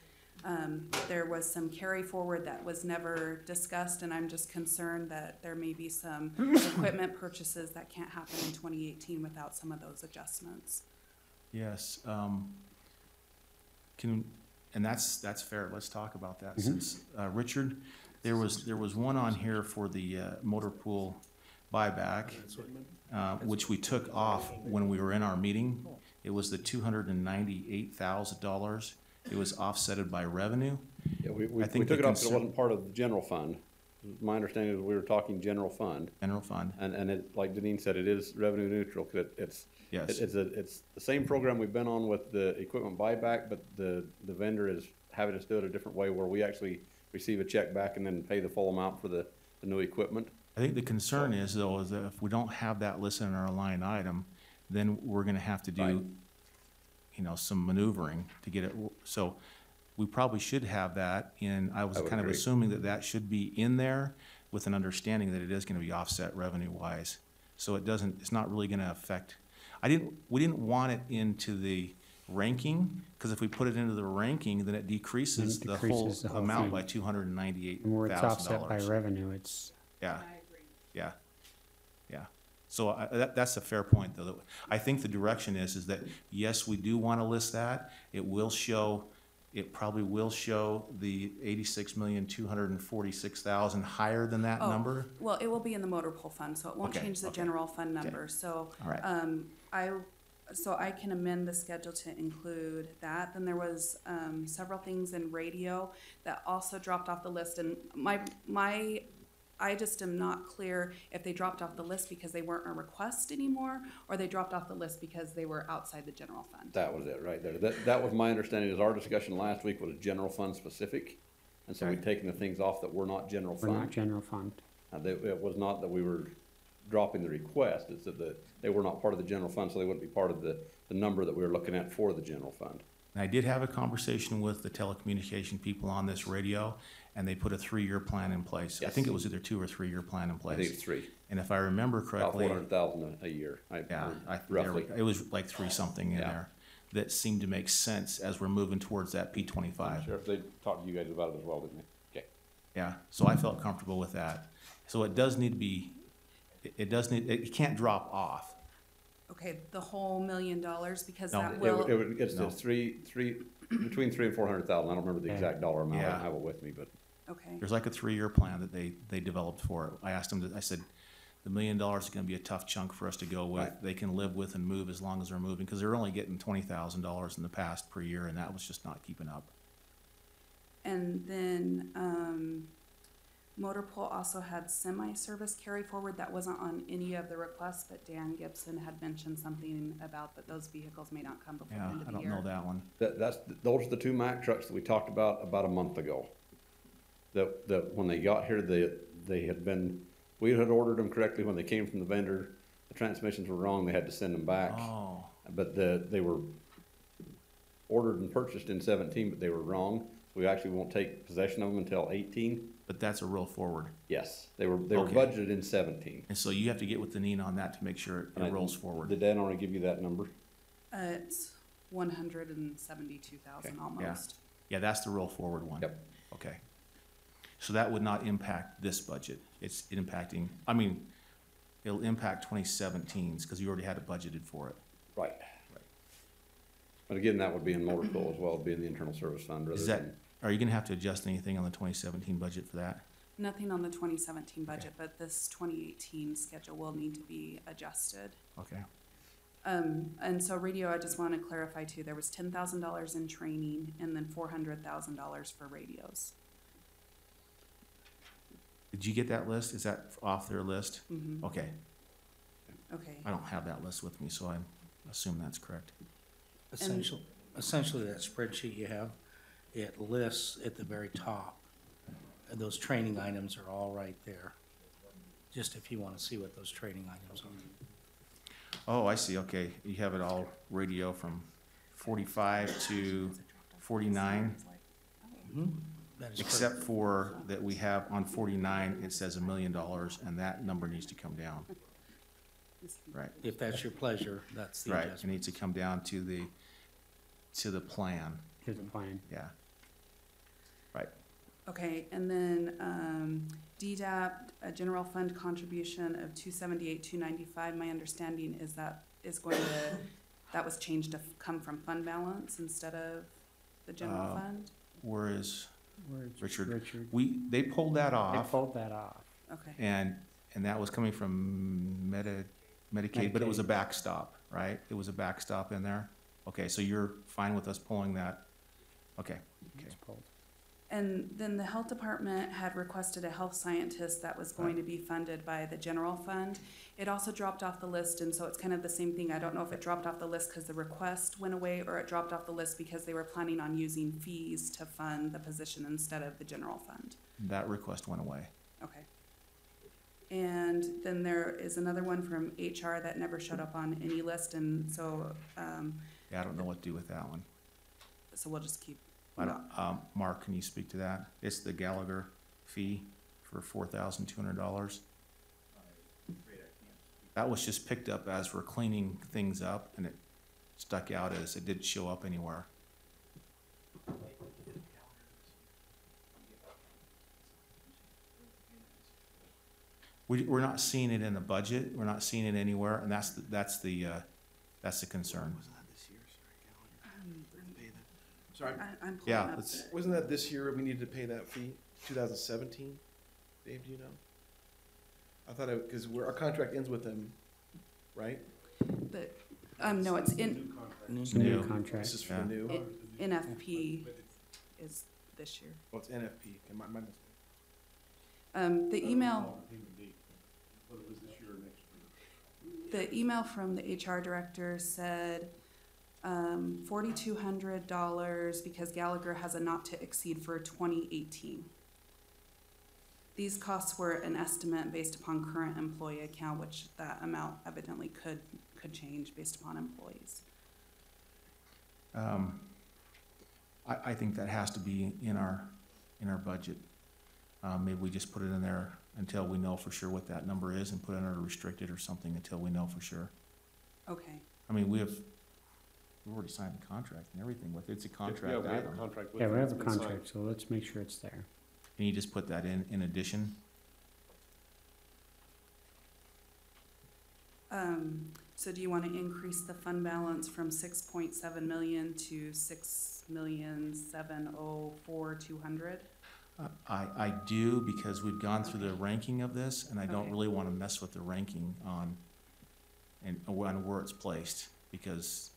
There was some carry forward that was never discussed, and I'm just concerned that there may be some equipment purchases that can't happen in 2018 without some of those adjustments. Yes, and that's fair, let's talk about that, since, Richard, there was one on here for the, motor pool buyback, which we took off when we were in our meeting. It was the $298,000. It was offsetted by revenue. Yeah, we I think took the it off because it concern- wasn't part of the general fund. My understanding is we were talking general fund, General fund, and it, like Deneen said, it is revenue neutral, 'cause it's yes. it's the same program we've been on with the equipment buyback, but the vendor is having us do it a different way where we actually receive a check back and then pay the full amount for the new equipment. I think the concern is, though, is that if we don't have that listed in our line item, then we're gonna have to Right. do, some maneuvering to get it, so we probably should have that in, I was I would kind of agree. assuming that that should be in there with an understanding that it is gonna be offset revenue-wise. So it's not really gonna affect, we didn't want it into the ranking, because if we put it into the ranking, then it decreases Then the it whole decreases the whole amount thing. by $298,000. And where it's offset by revenue, it's, Yeah. Yeah, yeah. So that's a fair point, though. That I think the direction is that, yes, we do want to list that. It probably will show the 86,246,000 higher than that Oh, number. Well, it will be in the motor pool fund, so it won't Okay, change the okay, general fund okay. number, so. All right. So I can amend the schedule to include that. Then there was, several things in radio that also dropped off the list, and I just am not clear if they dropped off the list because they weren't a request anymore, or they dropped off the list because they were outside the general fund. That was it right there. That was my understanding, is our discussion last week was general fund specific. And so we've taken the things off that were not general we're not fund. general fund. It was not that we were dropping the request, it's that they were not part of the general fund, so they wouldn't be part of the number that we were looking at for the general fund. And I did have a conversation with the telecommunication people on this radio, and they put a 3-year plan in place. I think it was either 2 or 3-year plan in I think place. it's 3, And if I remember about correctly. 400,000 a year, roughly. It was like 3-something in Yeah. there that seemed to make sense as we're moving towards that P25. Sheriff, they talked to you guys about it as well, didn't they? Okay. Yeah, so I felt comfortable with that. So it does need to be, it can't drop off. Okay, the whole $1 million, because No, that will. It's No. between 300,000 and 400,000. I don't remember the exact dollar amount. I Yeah. don't have it with me, but Okay, There's like a 3-year plan that they developed for it. I asked them, I said, the $1 million is gonna be a tough chunk for us to go with. Right. They can live with and move as long as they're moving, because they're only getting $20,000 in the past per year, and that was just not keeping up. and then, motor pool also had semi-service carry forward that wasn't on any of the requests, but Dan Gibson had mentioned something about that those vehicles may not come before the Yeah, end of I the don't year. know that one. those are the two Mack trucks that we talked about a month ago. That when they got here, we had ordered them correctly when they came from the vendor. The transmissions were wrong, they had to send them back. Oh, But they were ordered and purchased in 17, but they were wrong. We actually won't take possession of them until 18. but that's a roll forward. Yes, they were Okay. budgeted in 17. And so you have to get with Deneen on that to make sure And it rolls forward. Did Dan already give you that number? It's 172,000 Okay. almost. Yeah, that's the roll forward one. Yep. Okay. So that would not impact this budget. It's impacting, it'll impact 2017's, because you already had it budgeted for it. Right. But again, that would be in motor pool as well, it'd be in the internal service fund rather Is that, than. are you gonna have to adjust anything on the 2017 budget for that? Nothing on the 2017 budget, but this 2018 schedule will need to be adjusted. Okay. And so radio, I just want to clarify too, there was $10,000 in training and then $400,000 for radios. Did you get that list? Is that off their list? Mhm. Okay. Okay, I don't have that list with me, so I assume that's correct. Essentially, that spreadsheet you have, it lists at the very top, and those training items are all right there. Just if you want to see what those training items are. Oh, I see, okay. You have it all radio from 45 to 49, That is except for that we have on 49, it says $1 million, and that number needs to come down. Right. If that's your pleasure, that's the Right, it adjustment. needs to come down to the plan, Here's the plan. yeah. Right, Okay, and then, DDAP, a general fund contribution of 278,295. My understanding is that is going to, that was changed to come from fund balance instead of the general fund? whereas, Where's Richard, they pulled that They off, pulled that off. Okay, and that was coming from Medicaid, but it was a Medicaid. backstop, right? It was a backstop in there? Okay, so you're fine with us pulling that? Okay, It's pulled. and then the health department had requested a health scientist that was going to be funded by the general fund. It also dropped off the list, and so it's kind of the same thing. I don't know if it dropped off the list because the request went away, or it dropped off the list because they were planning on using fees to fund the position instead of the general fund. that request went away. Okay. And then there is another one from HR that never showed up on any list, and so, Yeah, I don't know what to do with that one. so we'll just keep. I don't, Mark, can you speak to that? It's the Gallagher fee for $4,200. That was just picked up as we're cleaning things up, and it stuck out as it didn't show up anywhere. We're not seeing it in the budget, we're not seeing it anywhere, and that's the concern. Sorry, I'm pulling Yeah, up. let's, wasn't that this year we needed to pay that fee, 2017? Dave, do you know? I thought it, because our contract ends with them, right? The, no, it's in, New New. contract. This is for Yeah. the new, NFP is this year. oh, it's NFP, okay, my mistake. The email from the HR director said, $4,200 because Gallagher has a not to exceed for 2018. These costs were an estimate based upon current employee account, which that amount evidently could change based upon employees. I think that has to be in our budget. Maybe we just put it in there until we know for sure what that number is and put it under restricted or something until we know for sure. Okay, I mean, we've already signed the contract and everything with it. It's a contract item. contract Yeah, we have a contract, so let's make sure it's there. Can you just put that in addition? so do you want to increase the fund balance from 6.7 million to 6,704,200? I do, because we've gone through the ranking of this, and I don't Okay. really want to mess with the ranking on where it's placed, because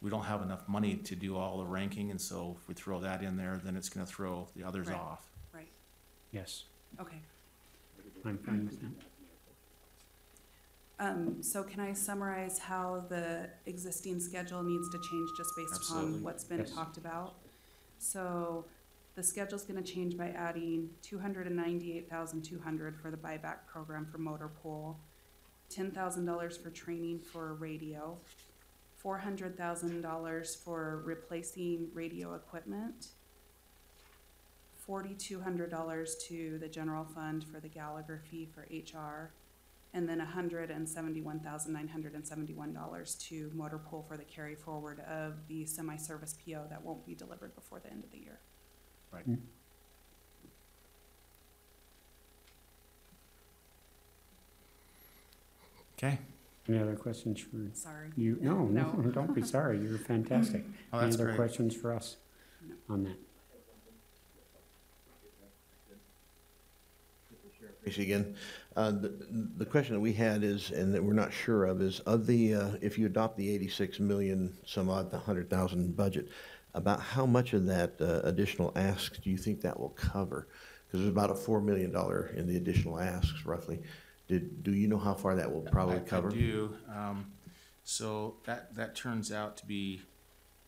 we don't have enough money to do all the ranking, and so if we throw that in there, then it's gonna throw the others Right. off. Right, Yes, okay. I'm fine with that. So can I summarize how the existing schedule needs to change just based Absolutely. upon what's been Yes. talked about? So the schedule's gonna change by adding 298,200 for the buyback program for motor pool, $10,000 for training for radio, $400,000 for replacing radio equipment, $4,200 to the general fund for the Gallagher fee for HR, and then $171,971 to motor pool for the carry forward of the semi-service PO that won't be delivered before the end of the year. Right. Okay. Any other questions for Sorry. you? No, no, No. don't be sorry, you're fantastic. Oh, Any that's other great. questions for us on that? Tracy again. The question that we had is, and that we're not sure of, is of the, if you adopt the 86 million, some odd, the 100,000 budget, about how much of that additional asks do you think that will cover? Because there's about a $4 million in the additional asks roughly. Do you know how far that will probably cover? I do. So that turns out to be,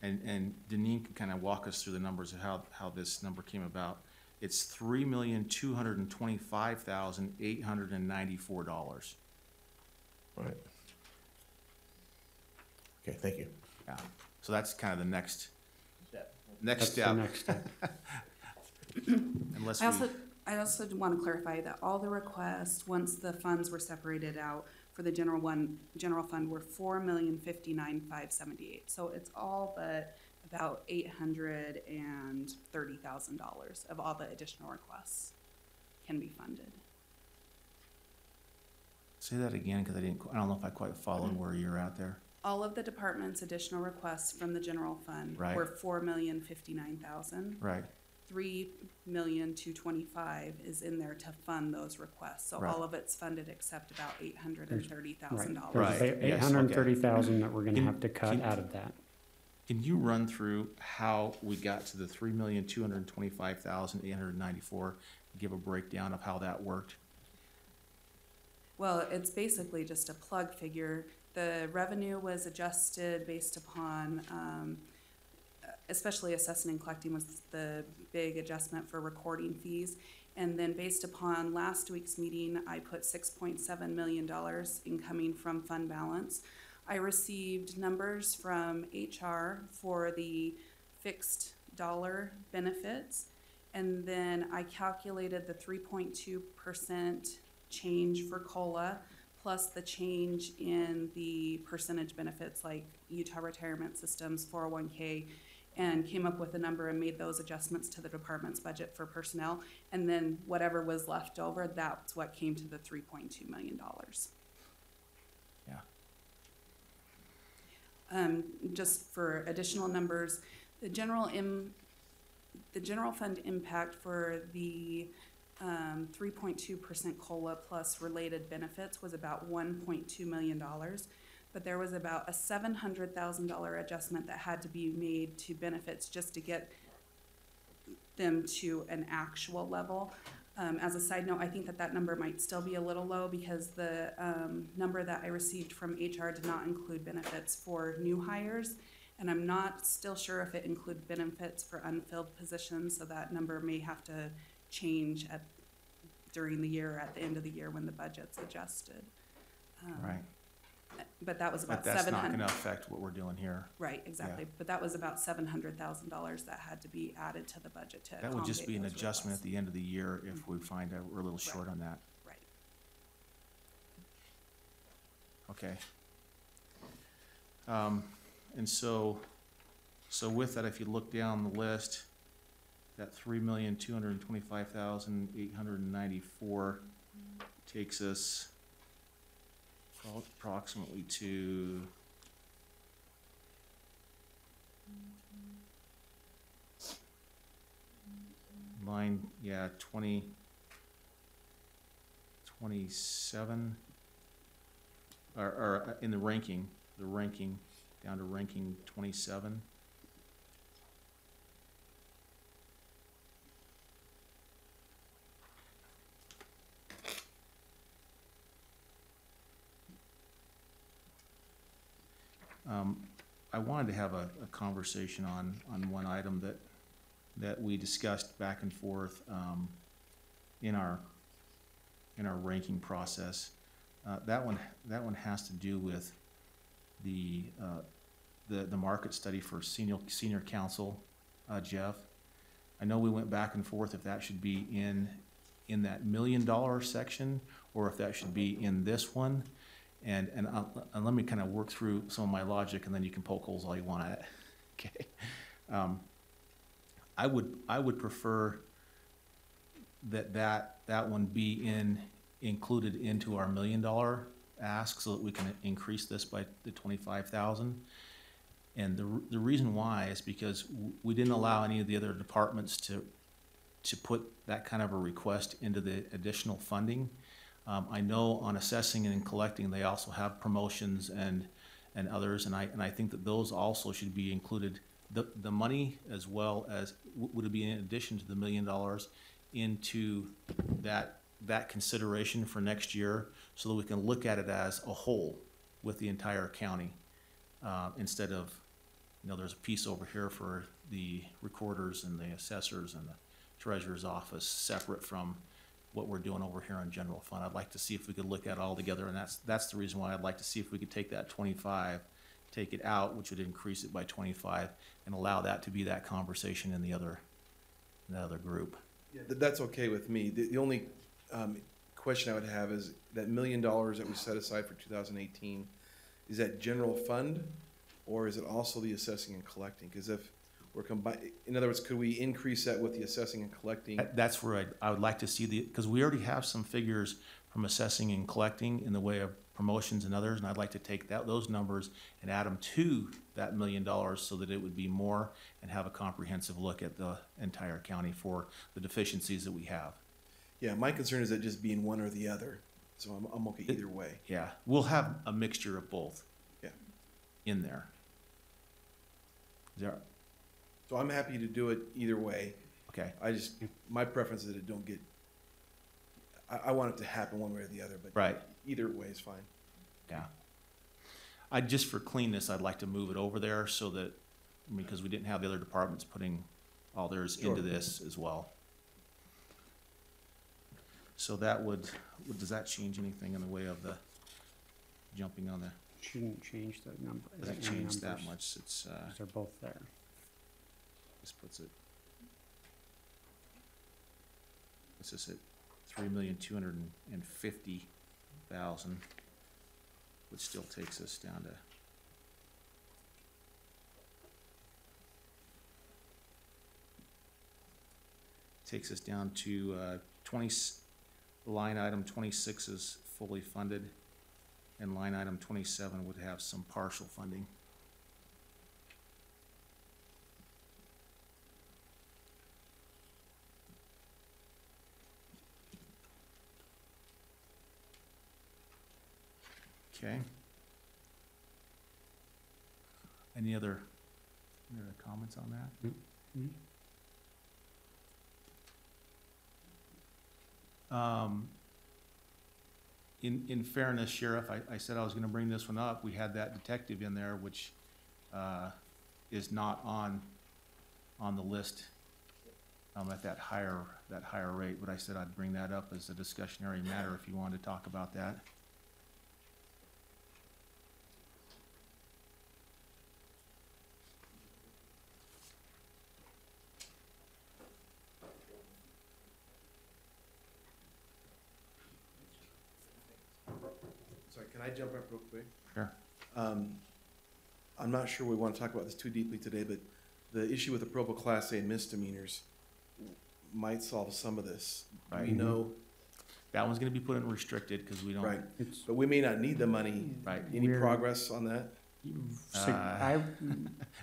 and Deneen can kind of walk us through the numbers of how this number came about. It's $3,225,894. Right. Okay, thank you. Yeah. So that's kind of the next That's the step. next step. Unless I also, I also want to clarify that all the requests, once the funds were separated out for the general fund, were $4,059,578. So it's all but about $830,000 of all the additional requests can be funded. Say that again, because I don't know if I quite followed where you're at there. All of the department's additional requests from the general fund Right. were $4,059,000. Right, $3,225,000 is in there to fund those requests. So Right. all of it's funded except about $830,000. Right. There's Yes, okay. $830,000 that we're gonna Can- have to cut can- out of that. can you run through how we got to the $3,225,894? Give a breakdown of how that worked? Well, it's basically just a plug figure. The revenue was adjusted based upon, especially assessing and collecting was the big adjustment for recording fees. And then based upon last week's meeting, I put $6.7 million incoming from fund balance. I received numbers from HR for the fixed dollar benefits. And then I calculated the 3.2% change for COLA plus the change in the percentage benefits like Utah Retirement Systems, 401k, and came up with a number and made those adjustments to the department's budget for personnel. And then whatever was left over, that's what came to the $3.2 million. Yeah. Just for additional numbers, the general fund impact for the 3.2% COLA plus related benefits was about $1.2 million. But there was about a $700,000 adjustment that had to be made to benefits just to get them to an actual level. As a side note, I think that number might still be a little low because the number that I received from HR did not include benefits for new hires. And I'm not still sure if it included benefits for unfilled positions, so that number may have to change during the year, at the end of the year when the budget's adjusted. Right. But that was But about that's not 700. gonna affect what we're doing here. Right, exactly. But that was about $700,000 that had to be added to the budget to That would just be an accommodate those adjustment at requests. the end of the year if we find out we're a little short on that. Right. Okay. And so with that, if you look down the list, that $3,225,894 takes us approximately to line, 27, or in the ranking, down to ranking 27. I wanted to have a conversation on one item that we discussed back and forth in our ranking process. That one has to do with the market study for senior council, Jeff. I know we went back and forth if that should be in that $1 million section or if that should be in this one. And let me kind of work through some of my logic, and then you can poke holes all you want at it. Okay. I would prefer that one be included into our $1 million ask, so that we can increase this by the 25,000. And the reason why is because we didn't allow any of the other departments to put that kind of a request into the additional funding. I know on assessing and collecting, they also have promotions and others, and I think that those also should be included. The money, as well as, would it be in addition to the $1 million into that consideration for next year, so that we can look at it as a whole with the entire county, instead of, there's a piece over here for the recorders and the assessors and the treasurer's office separate from what we're doing over here on general fund. I'd like to see if we could look at it all together, and that's the reason why I'd like to see if we could take that 25, take it out, which would increase it by 25, and allow that to be that conversation in the other group. Yeah, that's okay with me. The only question I would have is that $1 million that we set aside for 2018, is that general fund, or is it also the assessing and collecting? Because if we're combining, in other words, could we increase that with the assessing and collecting? That's where I would like to see because we already have some figures from assessing and collecting in the way of promotions and others, and I'd like to take those numbers and add them to that $1 million so that it would be more and have a comprehensive look at the entire county for the deficiencies that we have. Yeah, my concern is that just being one or the other, so I'm okay either way. Yeah, we'll have a mixture of both. Yeah. In there. Is there, So I'm happy to do it either way. okay, My preference is that it don't get, I want it to happen one way or the other, but right, either way is fine. yeah. Just for cleanness, I'd like to move it over there so that, because we didn't have the other departments putting all theirs into this as well. So that does that change anything in the way of the jumping on the, Shouldn't change the number. doesn't the change that numbers, much, it's, 'cause they're both there. this puts it, this is at 3,250,000, which still takes us down to line item 26 is fully funded, and line item 27 would have some partial funding. Okay. Any other comments on that? Mhm. In fairness, Sheriff, I said I was gonna bring this one up. We had that detective in there, which, is not on the list, at that higher rate, but I said I'd bring that up as a discussionary matter if you wanted to talk about that. Sorry, can I jump up real quick? Sure. I'm not sure we want to talk about this too deeply today, but the issue with the Provo Class A misdemeanors might solve some of this. Do we Right. know? That one's gonna be put in restricted, because we don't. Right, It's, but we may not need the money. Right. Any We're- progress on that?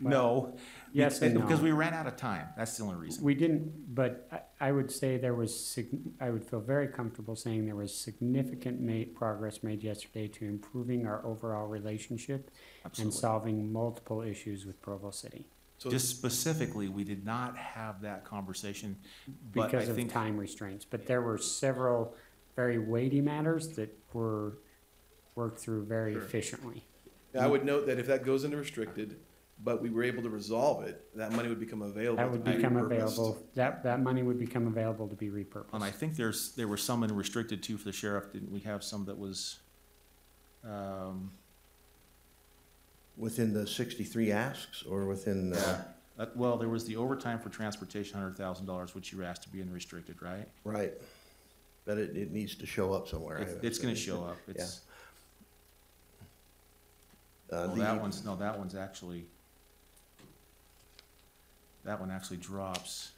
No. Yes and no. Because we ran out of time, that's the only reason. We didn't, but I would say there was, I would feel very comfortable saying there was significant progress made yesterday to improving our overall relationship and Absolutely. solving multiple issues with Provo City So Just specifically, we did not have that conversation, but I because of think, time restraints. But there were several very weighty matters that were worked through very Sure. efficiently. I would note that if that goes into restricted, but we were able to resolve it, that money would become available. That to would be become repurposed. available, that money would become available to be and repurposed. I think there were some in restricted too for the sheriff, didn't we have some that was, Within the 63 asks or within, well, there was the overtime for transportation, $100,000, which you were asked to be in restricted, right? right? But it needs to show up somewhere. I It's gonna assume. show up, it's, Uh, no, the- that one's actually, that one actually drops.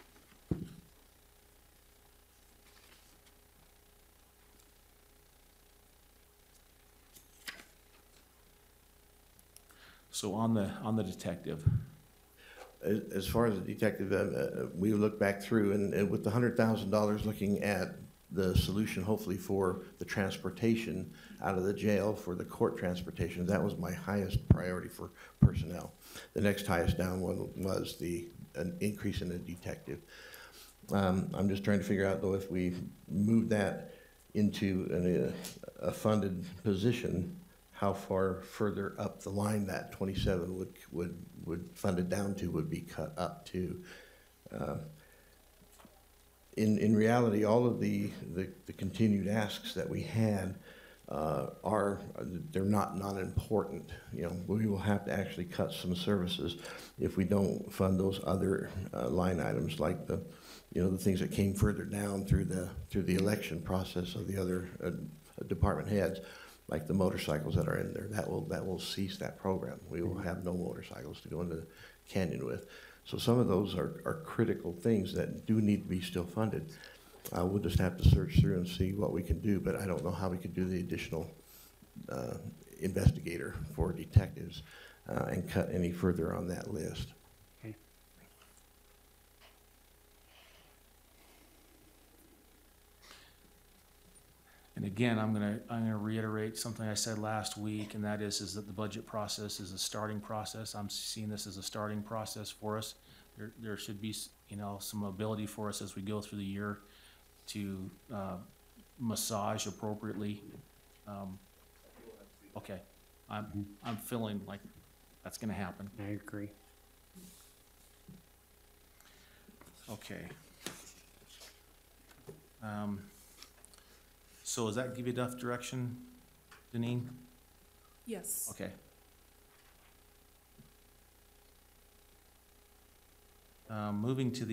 So on the detective, As far as the detective, we look back through and with the $100,000, looking at the solution hopefully for the transportation out of the jail for the court transportation, that was my highest priority for personnel. The next highest down one was an increase in the detective. I'm just trying to figure out though if we move that into a funded position, how far further up the line that 27 would funded down to would be cut up to. In reality, all of the continued asks that we had, they're not important. You know, we will have to actually cut some services if we don't fund those other line items, like the things that came further down through the election process of the other department heads, like the motorcycles that are in there. That will cease that program. We will have no motorcycles to go into the canyon with. So some of those are critical things that do need to be still funded. We'll just have to search through and see what we can do, but I don't know how we could do the additional investigator for detectives and cut any further on that list. Okay. And again, I'm gonna reiterate something I said last week, and that is that the budget process is a starting process. I'm seeing this as a starting process for us. There should be, some ability for us as we go through the year to massage appropriately. Okay, I'm feeling like that's gonna happen. I agree. Okay. So does that give you enough direction, Deneen? Yes. Okay. Moving to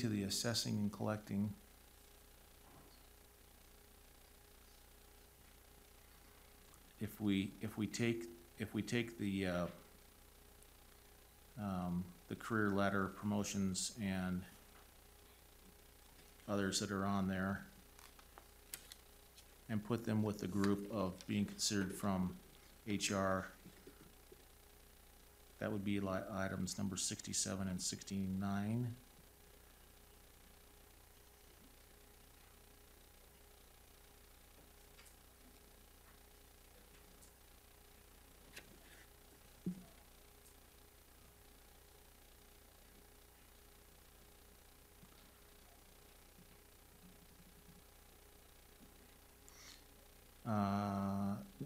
the assessing and collecting. If we take the career ladder promotions and others that are on there and put them with the group of being considered from HR, that would be like items number 67 and 69.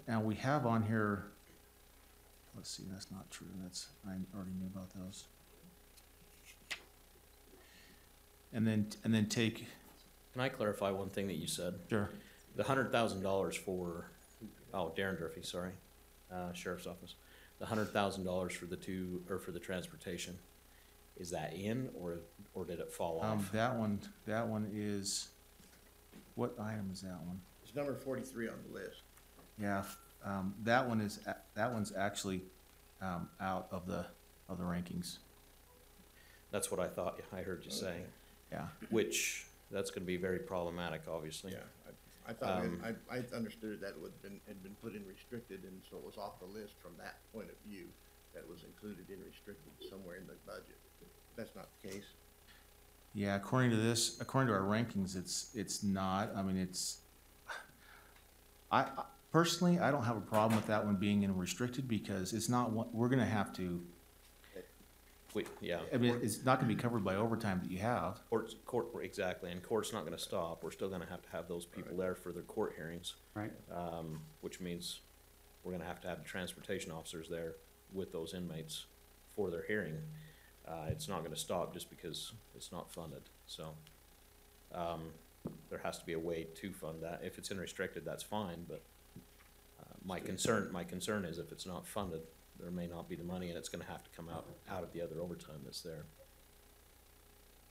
Now we have on here, let's see, that's not true. I already knew about those. And then take, Can I clarify one thing that you said? sure, The $100,000 for, Darren Durfee, sorry, Sheriff's Office. The $100,000 for the transportation, is that in, or did it fall off? that one is, what item is that one? It's number 43 on the list. Yeah, that one's actually, out of the rankings. That's what I thought I heard you say, Yeah. which, that's gonna be very problematic, obviously. Yeah, I thought, I understood that had been put in restricted, and so it was off the list from that point of view, that was included in restricted somewhere in the budget. That's not the case. Yeah, according to our rankings, it's not. I mean, I personally, I don't have a problem with that one being in restricted because it's not what, we're gonna have to, Yeah, I mean, it's not gonna be covered by overtime that you have. court, exactly, and court's not gonna stop. We're still gonna have those people there for their court hearings. Right. Which means we're gonna have to have the transportation officers there with those inmates for their hearing. It's not gonna stop just because it's not funded, so, there has to be a way to fund that. If it's in restricted, that's fine, but, my concern is if it's not funded, there may not be the money and it's gonna have to come out of the other overtime that's there.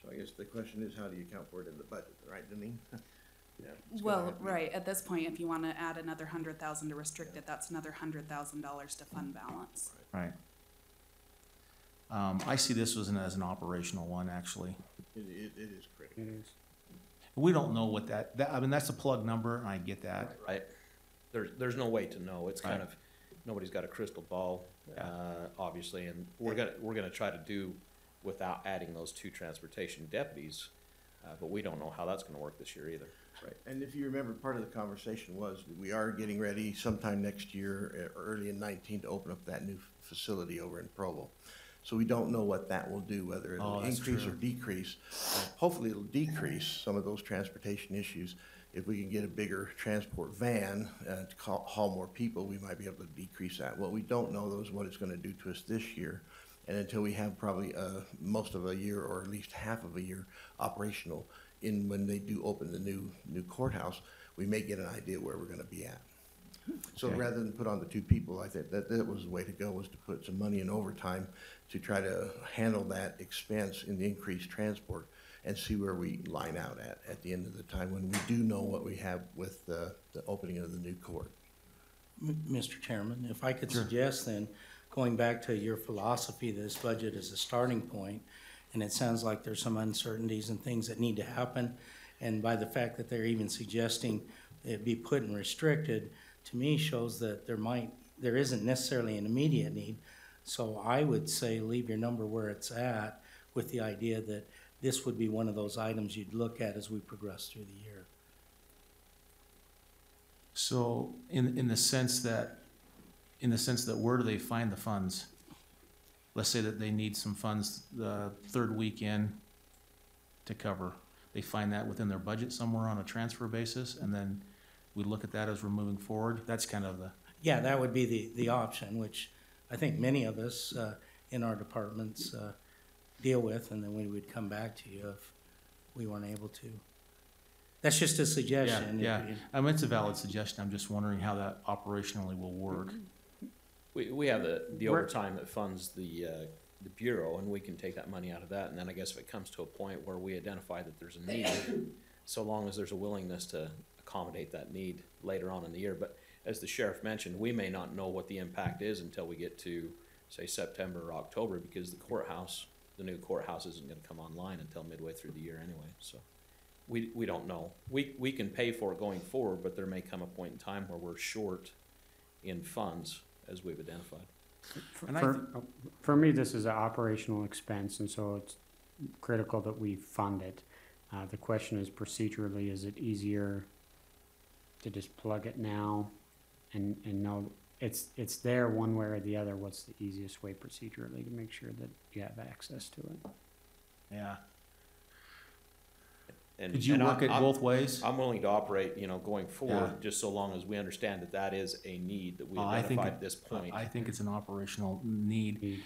So I guess the question is, how do you account for it in the budget, right, Deneen? Yeah. Well, right, at this point, if you wanna add another 100,000 to restricted, that's another $100,000 to fund balance. Right. I see this as an operational one, actually. It is critical. It is. We don't know what I mean, that's a plug number, and I get that. Right? There's no way to know. It's kind Right. of, nobody's got a crystal ball, Yeah. obviously, and we're gonna try to do without adding those 2 transportation deputies, but we don't know how that's gonna work this year either. Right, and if you remember, part of the conversation was that we are getting ready sometime next year, early in 19, to open up that new facility over in Provo. So we don't know what that will do, whether it'll that's increase or true. decrease. Hopefully, it'll decrease some of those transportation issues. If we can get a bigger transport van to haul more people, we might be able to decrease that. What we don't know, though, is what it's gonna do to us this year. And until we have probably most of a year, or at least half of a year operational, when they do open the new courthouse, we may get an idea where we're gonna be at. So Okay. rather than put on the two people, I think that was the way to go, was to put some money in overtime to try to handle that expense in the increased transport and see where we line out at the end of the time when we do know what we have with the opening of the new court. Mr. Chairman, if I could suggest then, going back to your philosophy, this budget is a starting point, and it sounds like there's some uncertainties and things that need to happen, and by the fact that they're even suggesting it be put and restricted, to me shows that there isn't necessarily an immediate need. So I would say leave your number where it's at, with the idea that this would be one of those items you'd look at as we progress through the year. So in the sense that where do they find the funds? Let's say that they need some funds the third weekend to cover. They find that within their budget somewhere on a transfer basis, and then we look at that as we're moving forward. That's kind of the, Yeah, that would be the option, which I think many of us in our departments deal with, and then we would come back to you if we weren't able to. That's just a suggestion. yeah. I mean, it's a valid suggestion. I'm just wondering how that operationally will work. We have the overtime that funds the bureau, and we can take that money out of that, and then I guess if it comes to a point where we identify that there's a need, so long as there's a willingness to accommodate that need later on in the year. But as the sheriff mentioned, we may not know what the impact is until we get to, say, September or October, because the new courthouse isn't gonna come online until midway through the year anyway, so. We don't know. We can pay for it going forward, but there may come a point in time where we're short in funds, as we've identified. For me, this is an operational expense, and so it's critical that we fund it. The question is procedurally, is it easier to just plug it now and know it's there one way or the other? What's the easiest way procedurally to make sure that you have access to it? Yeah. And- Could you and work it both ways? I'm willing to operate, going forward, Yeah. just so long as we understand that that is a need that we I think identified at this point. I think it's an operational need.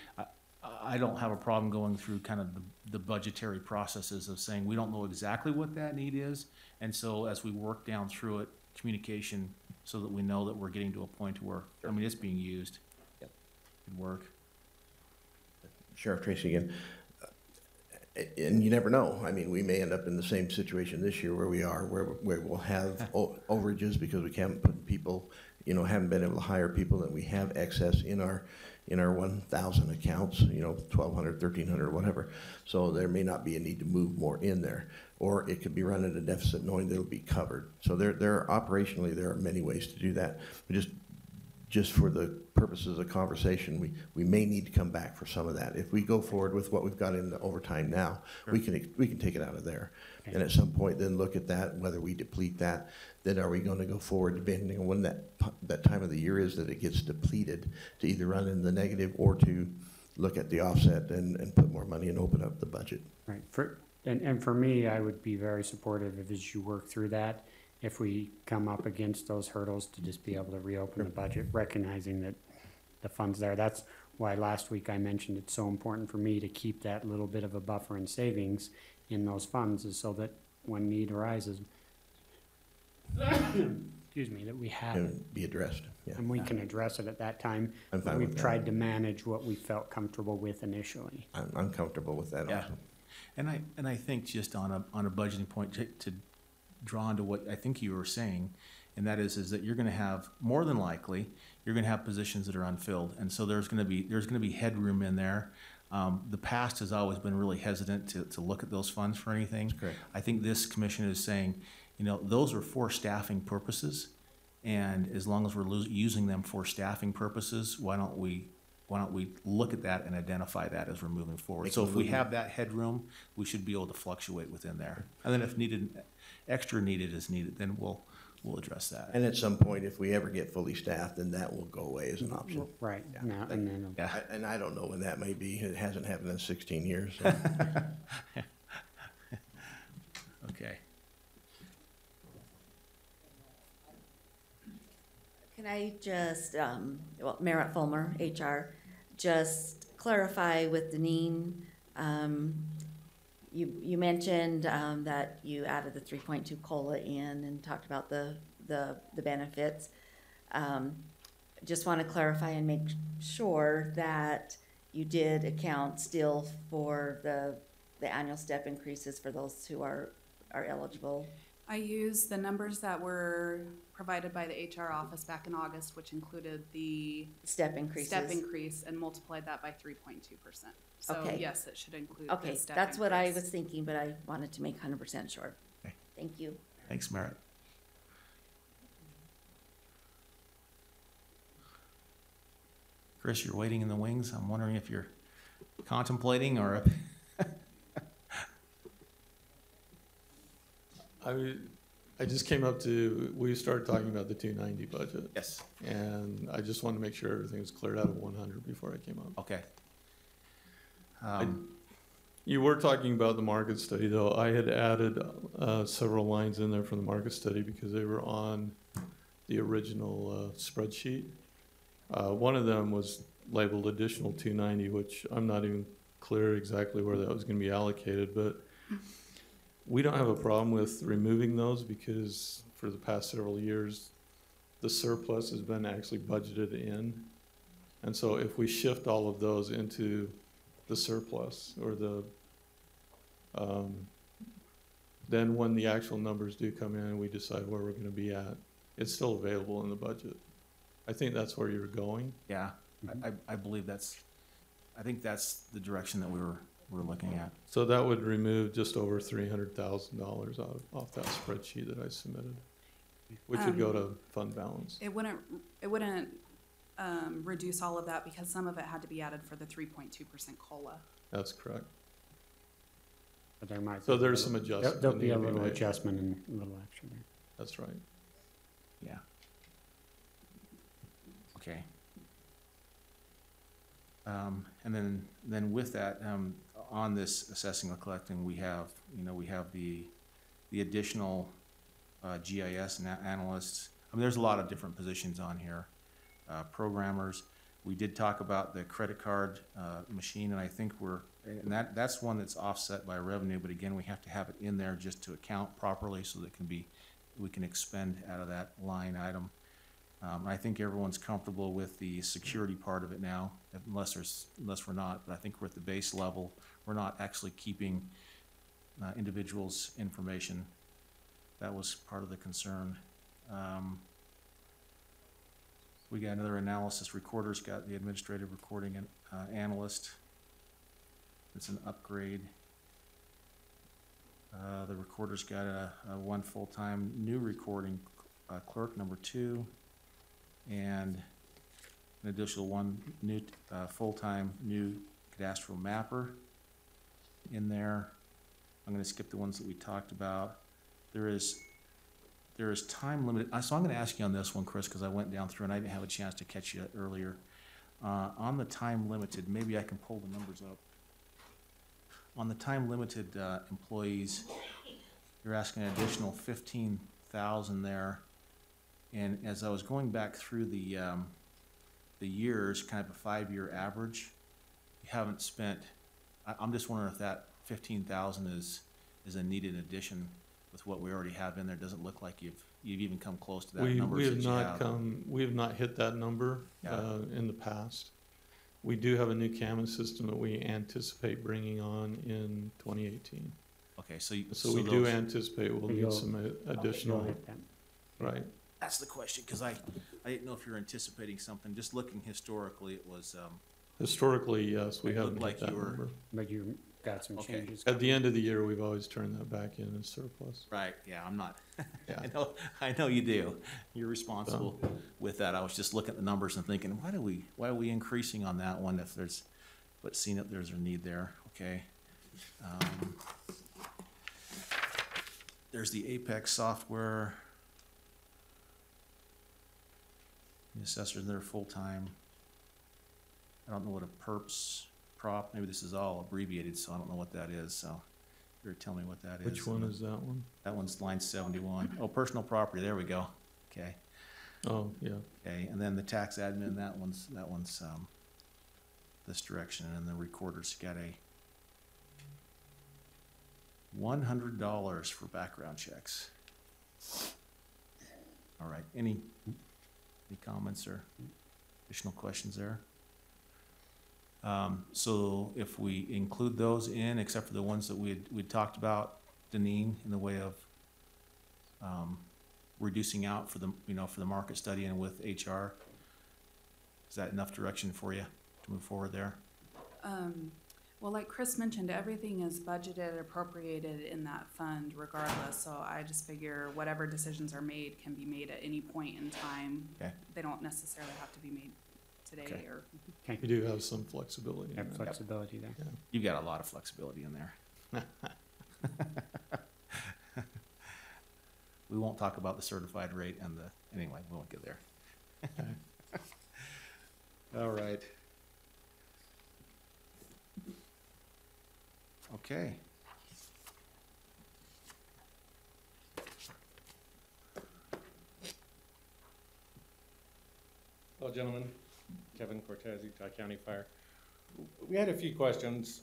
I don't have a problem going through kind of the budgetary processes of saying, we don't know exactly what that need is. And so as we work down through it, communication, so that we know that we're getting to a point where, I mean, it's being used. Yep. Could work. Sheriff Tracy again. And you never know. I mean, we may end up in the same situation this year where we are, where we'll have overages because we can't put people, haven't been able to hire people, and we have excess in our 1,000 accounts, 1,200, 1,300, whatever. So there may not be a need to move more in there, or it could be run at a deficit knowing that it'll be covered. So operationally, there are many ways to do that. Just for the purposes of conversation, we may need to come back for some of that. If we go forward with what we've got in the overtime now, we can take it out of there. Okay. And at some point then look at that, whether we deplete that, then are we gonna go forward depending on when that time of the year is that it gets depleted, to either run in the negative or to look at the offset and put more money and open up the budget. Right. And for me, I would be very supportive of, as you work through that, if we come up against those hurdles, to just be able to reopen the budget, recognizing that the fund's there. That's why last week I mentioned it's so important for me to keep that little bit of a buffer and savings in those funds, is so that when need arises, excuse me, that we have it. And be addressed, yeah. And we can address it at that time. I'm fine We've with that. tried to manage what we felt comfortable with initially. I'm comfortable with that Yeah. also. And I think just on a budgeting point, to draw on to what I think you were saying, and that is that you're gonna have, more than likely, you're gonna have positions that are unfilled, and so there's gonna be headroom in there. The past has always been really hesitant to look at those funds for anything. That's correct. I think this commission is saying, those are for staffing purposes, and as long as we're using them for staffing purposes, why don't we look at that and identify that as we're moving forward? So if we have that headroom, we should be able to fluctuate within there. And then if extra needed is needed, then we'll address that. And at some point, if we ever get fully staffed, then that will go away as an option. Right, Yeah. now, and then, Yeah. And I don't know when that may be. It hasn't happened in 16 years. So. Okay. Can I just, Merritt Fulmer, HR, just clarify with Deneen, you mentioned, that you added the 3.2 COLA in and talked about the benefits. Just want to clarify and make sure that you did account still for the annual step increases for those who are eligible. I used the numbers that were provided by the HR office back in August, which included the Step increases. step increase, and multiplied that by 3.2%. So Okay. yes, it should include Okay, the step that's what I increase. was thinking, but I wanted to make 100% sure. Okay. Thank you. Thanks, Merritt. Chris, you're waiting in the wings. I'm wondering if you're contemplating or if I just came up to, we started talking about the 290 budget. yes. And I just wanted to make sure everything was cleared out of 100 before I came up. Okay. You were talking about the market study, though. I had added several lines in there from the market study because they were on the original spreadsheet. One of them was labeled additional 290, which I'm not even clear exactly where that was going to be allocated, but we don't have a problem with removing those because for the past several years, the surplus has been actually budgeted in. And so if we shift all of those into the surplus or then when the actual numbers do come in and we decide where we're going to be at, it's still available in the budget. I think that's where you're going. Yeah, I believe I think that's the direction that we're looking at. So that would remove just over $300,000 off that spreadsheet that I submitted, which would go to fund balance. It wouldn't reduce all of that because some of it had to be added for the 3.2% COLA. That's correct. But there might So be there's some adjustment. There'll be that a need to little made. adjustment and a little action there. That's right. Yeah. Okay. And then with that, on this assessing and collecting, we have the additional GIS analysts. I mean, there's a lot of different positions on here. Programmers. We did talk about the credit card machine, and I think that's one that's offset by revenue. But again, we have to have it in there just to account properly, so that we can expend out of that line item. I think everyone's comfortable with the security part of it now, unless we're not. But I think we're at the base level. We're not actually keeping individuals' information. That was part of the concern. We got another analysis. Recorder's got the administrative recording analyst. It's an upgrade. The recorder's got a one full-time new recording clerk, number 2, and an additional one new full-time new cadastral mapper in there. I'm going to skip the ones that we talked about. There is time limit. So I'm going to ask you on this one, Chris, because I went down through and I didn't have a chance to catch you earlier. On the time limited, maybe I can pull the numbers up. On the time limited employees, you're asking an additional 15,000 there. And as I was going back through the years, kind of a 5-year average, you haven't spent. I'm just wondering if that 15,000 is a needed addition with what we already have in there. Doesn't look like you've even come close to that number. We have not hit that number in the past. We do have a new camera system that we anticipate bringing on in 2018. Okay, so we do anticipate we'll need some additional. Right. That's the question, because I didn't know if you're anticipating something. Just looking historically, it was. Historically, yes, we haven't like hit that you were. number. But you got some changes. At the end of the year, we've always turned that back in as surplus. Right, yeah, I'm not. Yeah. I know you do. You're responsible with that. I was just looking at the numbers and thinking, why are we increasing on that one if there's, but seeing that there's a need there, okay. There's the Apex software. The assessors, they're full-time. I don't know what a perps prop, maybe this is all abbreviated, so I don't know what that is, so you're telling me what that is. Which one is that one? That one's line 71. Oh, personal property, there we go. Okay. Oh, yeah. Okay, and then the tax admin, that one's this direction, and the recorder's got $100 for background checks. All right, any comments or additional questions there? So if we include those in, except for the ones that we'd talked about, Deneen, in the way of reducing out for the, for the market study and with HR, is that enough direction for you to move forward there? Well, like Chris mentioned, everything is budgeted, appropriated in that fund regardless, so I just figure whatever decisions are made can be made at any point in time. Okay. They don't necessarily have to be made today Okay. or. Okay. You do have some flexibility. in Have that. flexibility there. You've got a lot of flexibility in there. We won't talk about the certified rate and anyway, we won't get there. All right. Okay. Hello, gentlemen. Kevin Cortez, Utah County Fire. We had a few questions,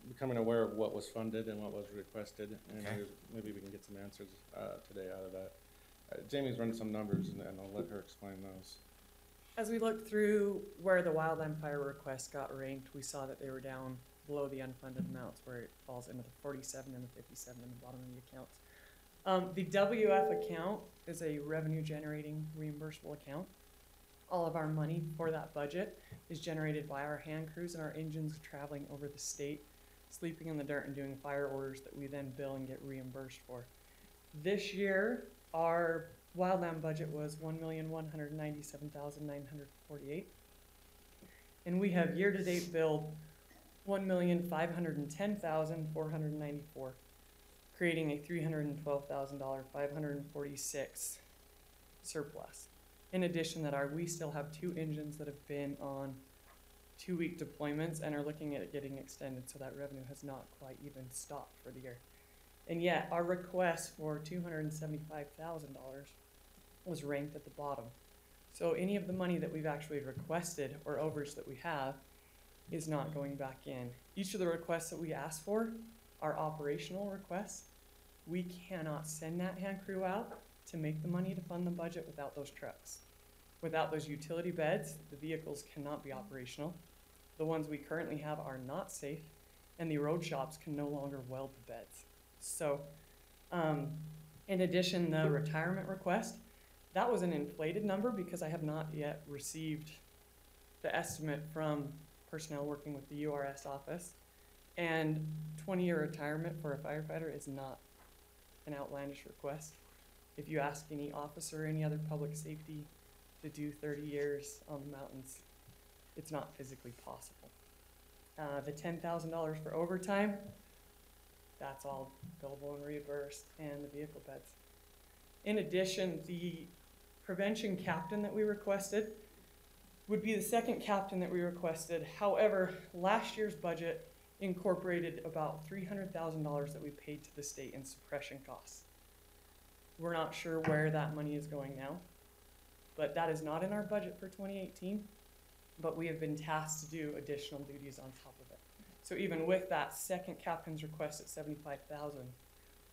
becoming aware of what was funded and what was requested, and Okay. maybe we can get some answers today out of that. Jamie's run some numbers, and I'll let her explain those. As we looked through where the wildland fire requests got ranked, we saw that they were down below the unfunded amounts, where it falls into the 47 and the 57 in the bottom of the accounts. The WF account is a revenue generating reimbursable account. All of our money for that budget is generated by our hand crews and our engines traveling over the state, sleeping in the dirt and doing fire orders that we then bill and get reimbursed for. This year, our wildland budget was $1,197,948. And we have year-to-date billed $1,510,494, creating a $312,546 surplus. In addition we still have 2 engines that have been on 2-week deployments and are looking at it getting extended, so that revenue has not quite even stopped for the year. And yet, our request for $275,000 was ranked at the bottom. So any of the money that we've actually requested or overage that we have is not going back in. Each of the requests that we ask for are operational requests. We cannot send that hand crew out to make the money to fund the budget without those trucks. Without those utility beds, the vehicles cannot be operational. The ones we currently have are not safe, and the road shops can no longer weld the beds. So, in addition, the retirement request, that was an inflated number because I have not yet received the estimate from personnel working with the URS office. And 20-year retirement for a firefighter is not an outlandish request. If you ask any officer or any other public safety to do 30 years on the mountains, it's not physically possible. The $10,000 for overtime, that's all billable and reimbursed, and the vehicle beds. In addition, the prevention captain that we requested would be the second captain that we requested. However, last year's budget incorporated about $300,000 that we paid to the state in suppression costs. We're not sure where that money is going now, but that is not in our budget for 2018, but we have been tasked to do additional duties on top of it. So even with that second captain's request at $75,000,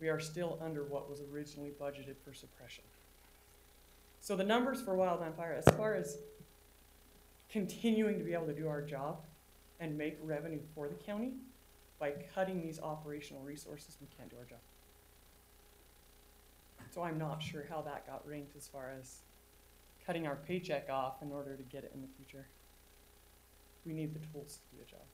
we are still under what was originally budgeted for suppression. So the numbers for wildland fire, as far as continuing to be able to do our job and make revenue for the county, by cutting these operational resources, we can't do our job. So I'm not sure how that got ranked as far as cutting our paycheck off in order to get it in the future. We need the tools to do the job.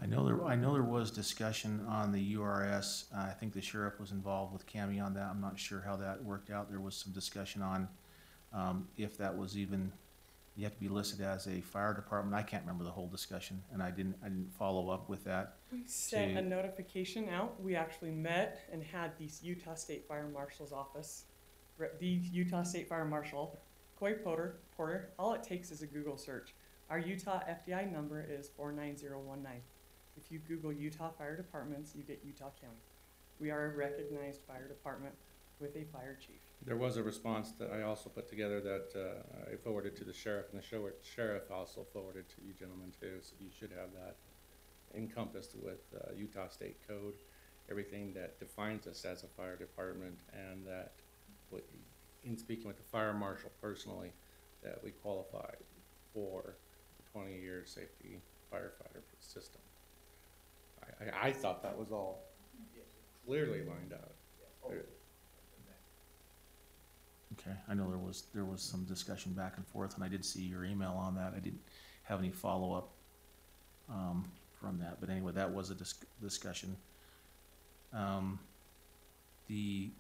I know there was discussion on the URS. I think the sheriff was involved with Cami on that. I'm not sure how that worked out. There was some discussion on if that was even, you have to be listed as a fire department. I can't remember the whole discussion, and I didn't follow up with that. We sent a notification out. We actually met and had the Utah State Fire Marshal's office, the Utah State Fire Marshal, Coy Porter, all it takes is a Google search. Our Utah FDI number is 49019. If you Google Utah Fire Departments, you get Utah County. We are a recognized fire department with a fire chief. There was a response that I also put together that I forwarded to the sheriff, and the sheriff also forwarded to you gentlemen too, so you should have that encompassed with Utah State Code, everything that defines us as a fire department, and that in speaking with the fire marshal personally, that we qualify for the 20-year safety firefighter system. I thought that was all clearly lined out. Okay, I know there was some discussion back and forth, and I did see your email on that. I didn't have any follow-up from that, but anyway, that was a discussion. The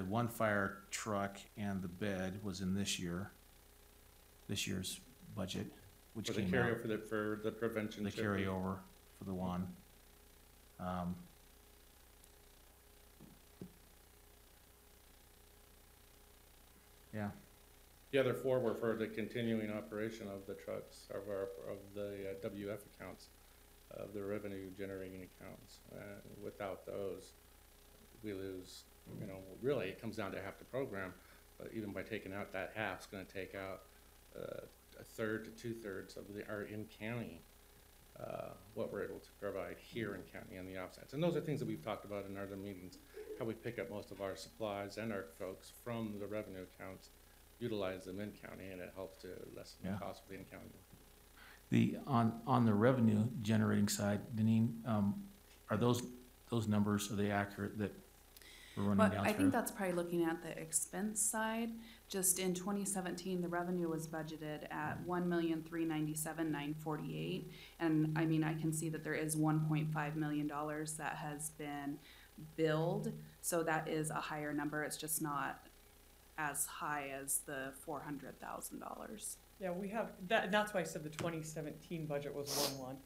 one fire truck and the bed was in this year's budget, which For the came out. carryover for the prevention. The carryover for the one. Yeah. The other four were for the continuing operation of the trucks, of the WF accounts, of the revenue generating accounts. Without those, we lose, you know, really it comes down to half the program, but even by taking out that half, it's gonna take out a third to 2/3 of our in-county, what we're able to provide here in county and the offsets. And those are things that we've talked about in other meetings, how we pick up most of our supplies and our folks from the revenue accounts, utilize them in county, and it helps to lessen the cost of the in-county. On the revenue generating side, Deneen, are those numbers, are they accurate that we're running down through? I think that's probably looking at the expense side. Just in 2017, the revenue was budgeted at $1,397,948, and I mean I can see that there is $1.5 million that has been billed, so that is a higher number. It's just not as high as the $400,000. Yeah, we have, that's why I said the 2017 budget was 1.1.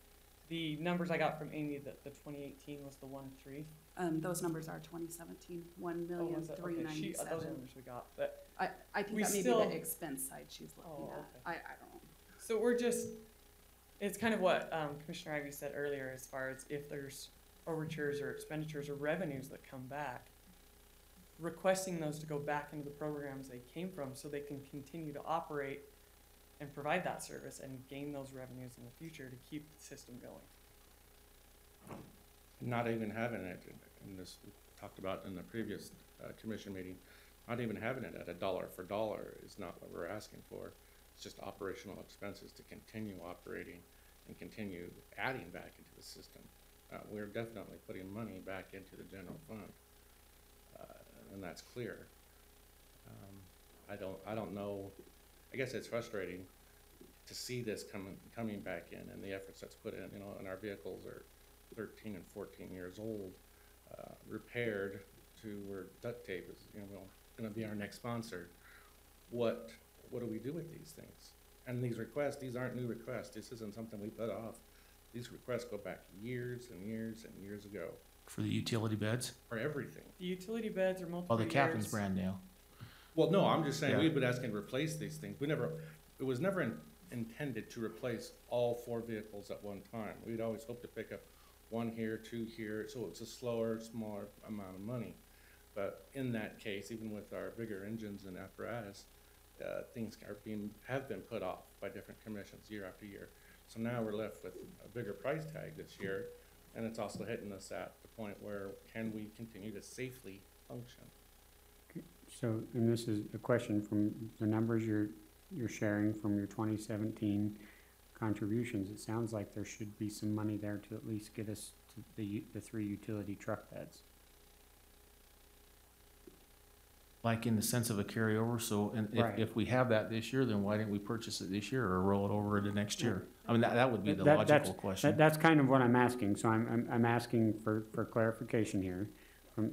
The numbers I got from Amy, that the 2018 was the 1.3. Those numbers are 2017, $1,397,947. Those numbers we got, but I think we that may still, be the expense side she's looking at. I don't know. So we're just, it's kind of what Commissioner Ivey said earlier, as far as if there's overtures or expenditures or revenues that come back, requesting those to go back into the programs they came from so they can continue to operate and provide that service and gain those revenues in the future to keep the system going. Not even having it, and this we talked about in the previous commission meeting, not even having it at $1 for dollar is not what we're asking for. It's just operational expenses to continue operating and continue adding back into the system. We're definitely putting money back into the general fund, and that's clear. I don't know. I guess it's frustrating to see this coming back in, and the efforts that's put in. You know, and our vehicles are 13 and 14 years old, repaired to where duct tape is, you know, going to be our next sponsor. What do we do with these things? And these requests, these aren't new requests. This isn't something we put off. These requests go back years and years and years ago. For the utility beds? For everything. The utility beds are multiple Oh, the years. Captain's brand new. Well, no, I'm just saying, Yeah. we've been asking to replace these things. It was never intended to replace all 4 vehicles at one time. We'd always hoped to pick up 1 here, 2 here, so it's a slower, smaller amount of money. But in that case, even with our bigger engines and apparatus, things have been put off by different commissions year after year. So now we're left with a bigger price tag this year, and it's also hitting us at the point where can we continue to safely function? So, and this is a question from the numbers you're sharing from your 2017 contributions. It sounds like there should be some money there to at least get us to the 3 utility truck beds. Like in the sense of a carryover, so Right. if we have that this year, then why didn't we purchase it this year or roll it over into next year? I mean, that would be the logical question. That's kind of what I'm asking, so I'm asking for clarification here.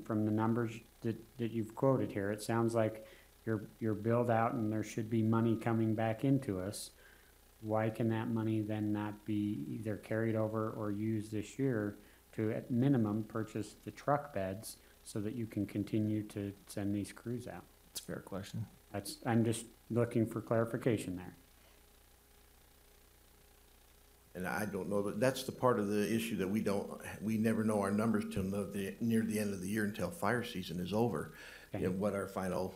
From the numbers that you've quoted here, it sounds like you're billed out and there should be money coming back into us. Why can that money then not be either carried over or used this year to, at minimum, purchase the truck beds so that you can continue to send these crews out? It's a fair question. I'm just looking for clarification there. And I don't know, that's the part of the issue that we never know our numbers till near the end of the year until fire season is over. you know, what our final,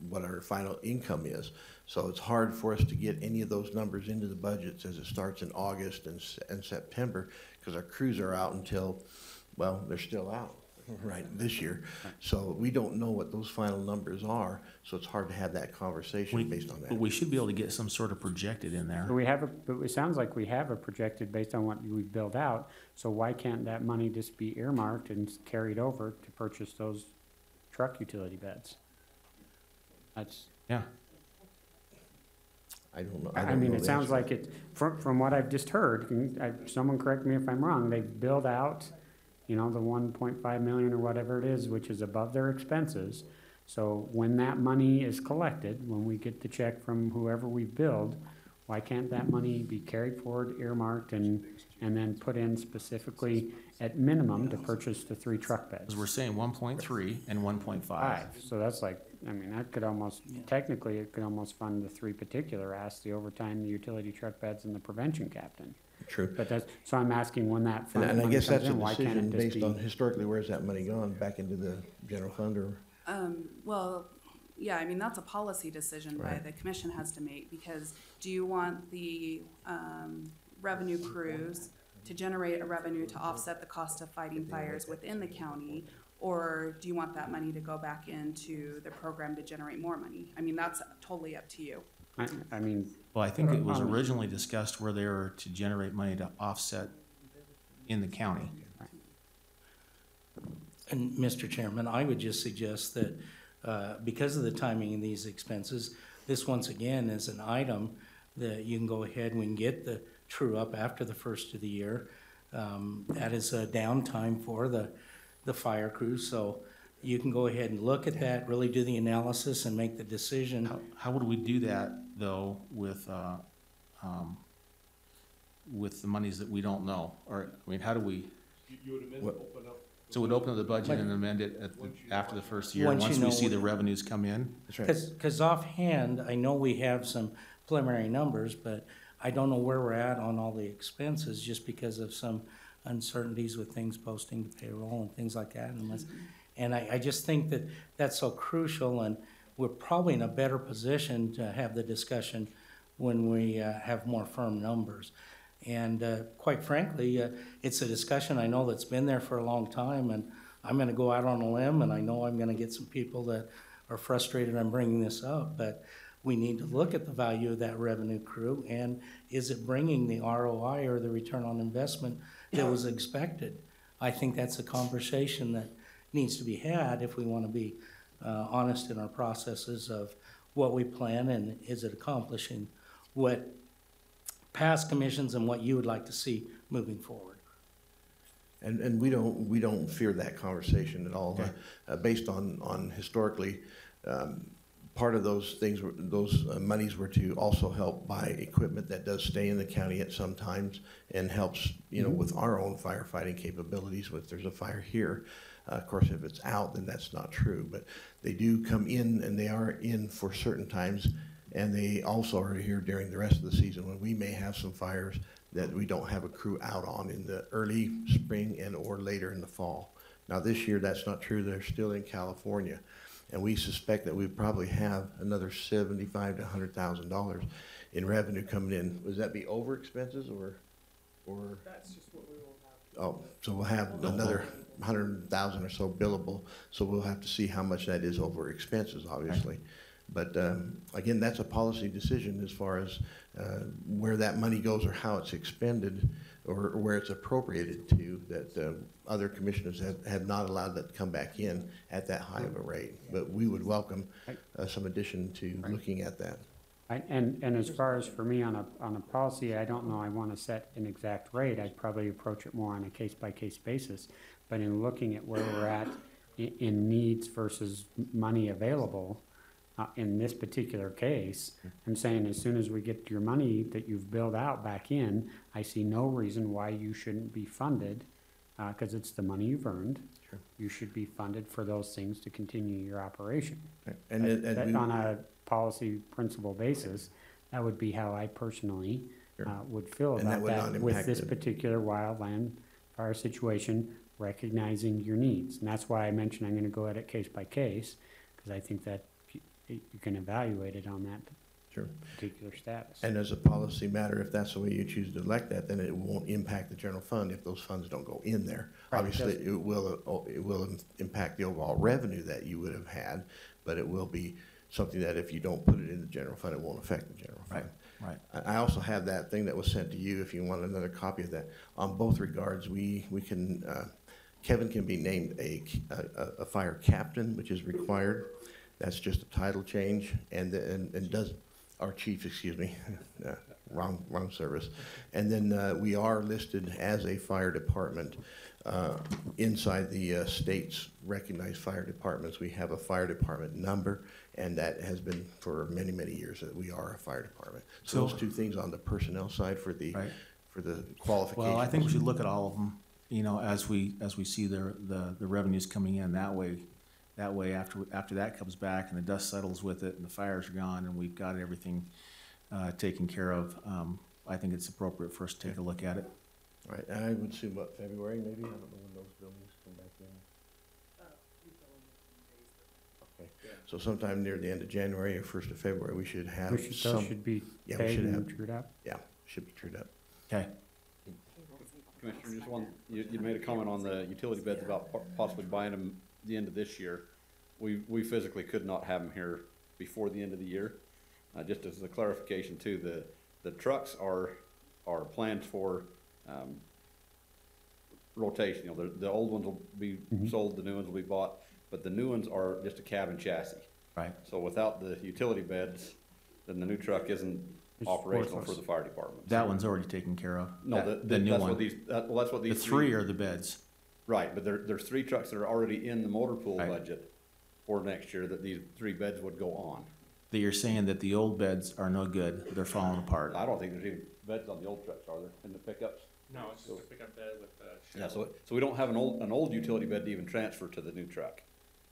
what our final income is. So it's hard for us to get any of those numbers into the budgets as it starts in August and September, because our crews are out until, well, they're still out, right, this year. So we don't know what those final numbers are, so it's hard to have that conversation based on that. But we should be able to get some sort of projected in there. But it sounds like we have a projected based on what we've built out, so why can't that money just be earmarked and carried over to purchase those truck utility beds? That's. Yeah. I don't know. I mean, it sounds like it, from what I've just heard, and someone correct me if I'm wrong, they've billed out, the 1.5 million or whatever it is, which is above their expenses. So when that money is collected, when we get the check from whoever we billed, why can't that money be carried forward, earmarked, and then put in specifically at minimum to purchase the 3 truck beds? Because we're saying 1.3 and 1.5. So that's like, that could almost, technically, it could almost fund the 3 particular asks, the overtime, the utility truck beds, and the prevention captain. True. But that's, so I'm asking when that fund And I money guess comes that's a in, why can't decision it just based be? on historically, where's that money gone? Back into the general fund or? Well, yeah, I mean, that's a policy decision Right. the commission has to make, because do you want the revenue crews to generate a revenue to offset the cost of fighting fires within the county? Or do you want that money to go back into the program to generate more money? I mean, that's totally up to you. I mean. Well, I think it was originally discussed where they were to generate money to offset in the county. And Mr. Chairman, I would just suggest that because of the timing of these expenses, this once again is an item that you can go ahead, we can get the true up after the first of the year. That is a downtime for the fire crew, so you can go ahead and look at that, really do the analysis and make the decision. How would we do that, though, with the monies that we don't know? Or, how do we? You would amend, open up. So we'd open up the budget and amend it after the first year, Once once you we know see what- the revenues come in? That's right. Because offhand, I know we have some preliminary numbers, but I don't know where we're at on all the expenses, just because of some uncertainties with things posting to payroll and things like that. And I just think that that's so crucial, and we're probably in a better position to have the discussion when we have more firm numbers. And quite frankly, it's a discussion I know that's been there for a long time, and I'm gonna go out on a limb, and I know I'm gonna get some people that are frustrated I'm bringing this up, but we need to look at the value of that revenue crew, and is it bringing the ROI or the return on investment that was expected? I think that's a conversation that needs to be had if we want to be honest in our processes of what we plan, and is it accomplishing what past commissions and what you would like to see moving forward. And we don't fear that conversation at all. Based on historically, part of those things, those monies were to also help buy equipment that does stay in the county at some times and helps, with our own firefighting capabilities. If there's a fire here, of course, if it's out, then that's not true. But they do come in, and they are in for certain times, and they also are here during the rest of the season when we may have some fires that we don't have a crew out on in the early spring and or later in the fall. Now this year that's not true. They're still in California, and we suspect that we probably have another $75,000 to $100,000 in revenue coming in. Would that be over expenses or? That's just what we will have. Oh, so we'll have another 100,000 or so billable. So we'll have to see how much that is over expenses, obviously. But again, that's a policy decision as far as where that money goes or how it's expended or where it's appropriated to, that other commissioners have not allowed that to come back in at that high of a rate. But we would welcome some addition to looking at that. And as far as for me on a policy, I don't know I want to set an exact rate. I'd probably approach it more on a case-by-case basis. But in looking at where we're at in needs versus money available, in this particular case, I'm saying as soon as we get your money that you've billed out back in, I see no reason why you shouldn't be funded, because it's the money you've earned. Sure. You should be funded for those things to continue your operation. And On a policy principle basis, that would be how I personally would feel And that about would not that with impact this it. particular wildland fire situation, recognizing your needs. And that's why I mentioned I'm gonna go at it case by case, because I think that you can evaluate it on that Sure. particular status. And as a policy matter, if that's the way you choose to elect that, then it won't impact the general fund if those funds don't go in there. Right, Obviously, it will impact the overall revenue that you would have had, but it will be something that if you don't put it in the general fund, it won't affect the general fund. Right. I also have that thing that was sent to you, if you want another copy of that. On both regards, we can, Kevin can be named a fire captain, which is required. That's just a title change, and does, our chief, excuse me, wrong service. And then we are listed as a fire department inside the state's recognized fire departments. We have a fire department number, and that has been for many, many years that we are a fire department. So those two things on the personnel side for the qualifications. Well, I think we should look at all of them, you know, as we see the revenues coming in that way. That way, after that comes back and the dust settles with it and the fires are gone and we've got everything taken care of, I think it's appropriate for us to take a look at it. All right, and I would assume, what, February maybe? I don't know when those buildings come back in. Okay, so sometime near the end of January or 1st of February, we should have Those should be yeah, paid we should and have, trued up. yeah, should be trued up. Okay. Commissioner, just one, you made a comment on the utility beds about possibly buying them the end of this year. We physically could not have them here before the end of the year. Just as a clarification too, the trucks are planned for rotation. You know, the old ones will be sold, the new ones will be bought, but the new ones are just a cab and chassis. Right. So without the utility beds, then the new truck isn't operational for the fire department. That one's already taken care of. No, the new that's one. what these, well, that's what these. The three are the beds. Right, but there's 3 trucks that are already in the motor pool budget for next year that these 3 beds would go on. That you're saying that the old beds are no good, they're falling apart. I don't think there's even beds on the old trucks, are there, in the pickups? No, it's just a pickup bed with Yeah, so we don't have an old utility bed to even transfer to the new truck.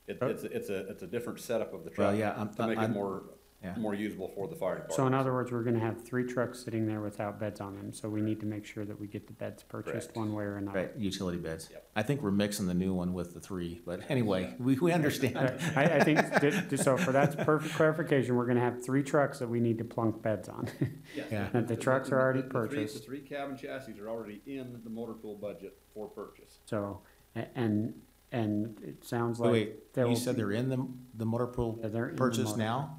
It's a different setup of the truck. Well, yeah, to make it more usable for the fire department. So in other words, we're gonna have 3 trucks sitting there without beds on them, so we need to make sure that we get the beds purchased one way or another. Right, utility beds. Yep. I think we're mixing the new one with the 3, but anyway, we understand. I think, so for that's perfect clarification, we're gonna have 3 trucks that we need to plunk beds on. Yes. Yeah. And the trucks are already The purchased, 3 cabin chassis are already in the motor pool budget for purchase. so, and it sounds Wait, like. there you will said be- they're in the motor pool Yeah, they're in the purchase motor now?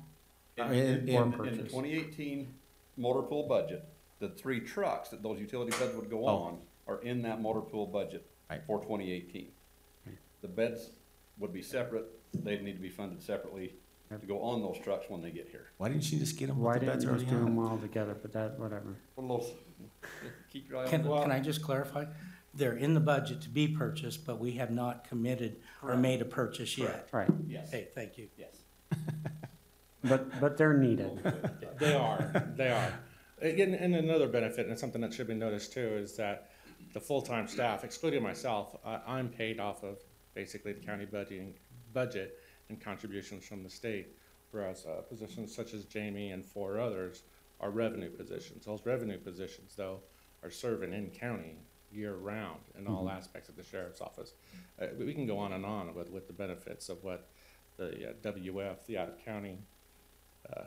In the purchase. 2018 motor pool budget, the 3 trucks that those utility beds would go on are in that motor pool budget for 2018. The beds would be separate, they'd need to be funded separately to go on those trucks when they get here. Why didn't you just get them Why with the didn't beds you already just do them on? all together, but that, whatever. Keep your eye on Can I just clarify? They're in the budget to be purchased, but we have not committed or made a purchase yet. Right, Yes. Hey, thank you. Yes. but they're needed. They are. Again, and another benefit, and something that should be noticed too, is that the full-time staff, excluding myself, I'm paid off of basically the county budget and contributions from the state, whereas positions such as Jamie and 4 others are revenue positions. Those revenue positions, though, are serving in county year-round in all aspects of the sheriff's office. We can go on and on with the benefits of what the WF, the out-of-county,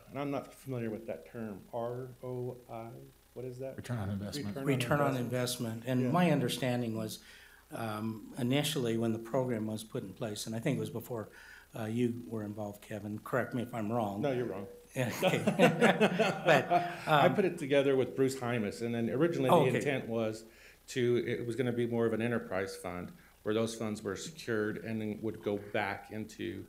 and I'm not familiar with that term, ROI, what is that? Return on investment. Return on investment, and my understanding was, initially, when the program was put in place, and I think it was before you were involved, Kevin, correct me if I'm wrong. No, you're wrong. Okay. But I put it together with Bruce Hymas, and then originally the intent was it was gonna be more of an enterprise fund, where those funds were secured and then would go back into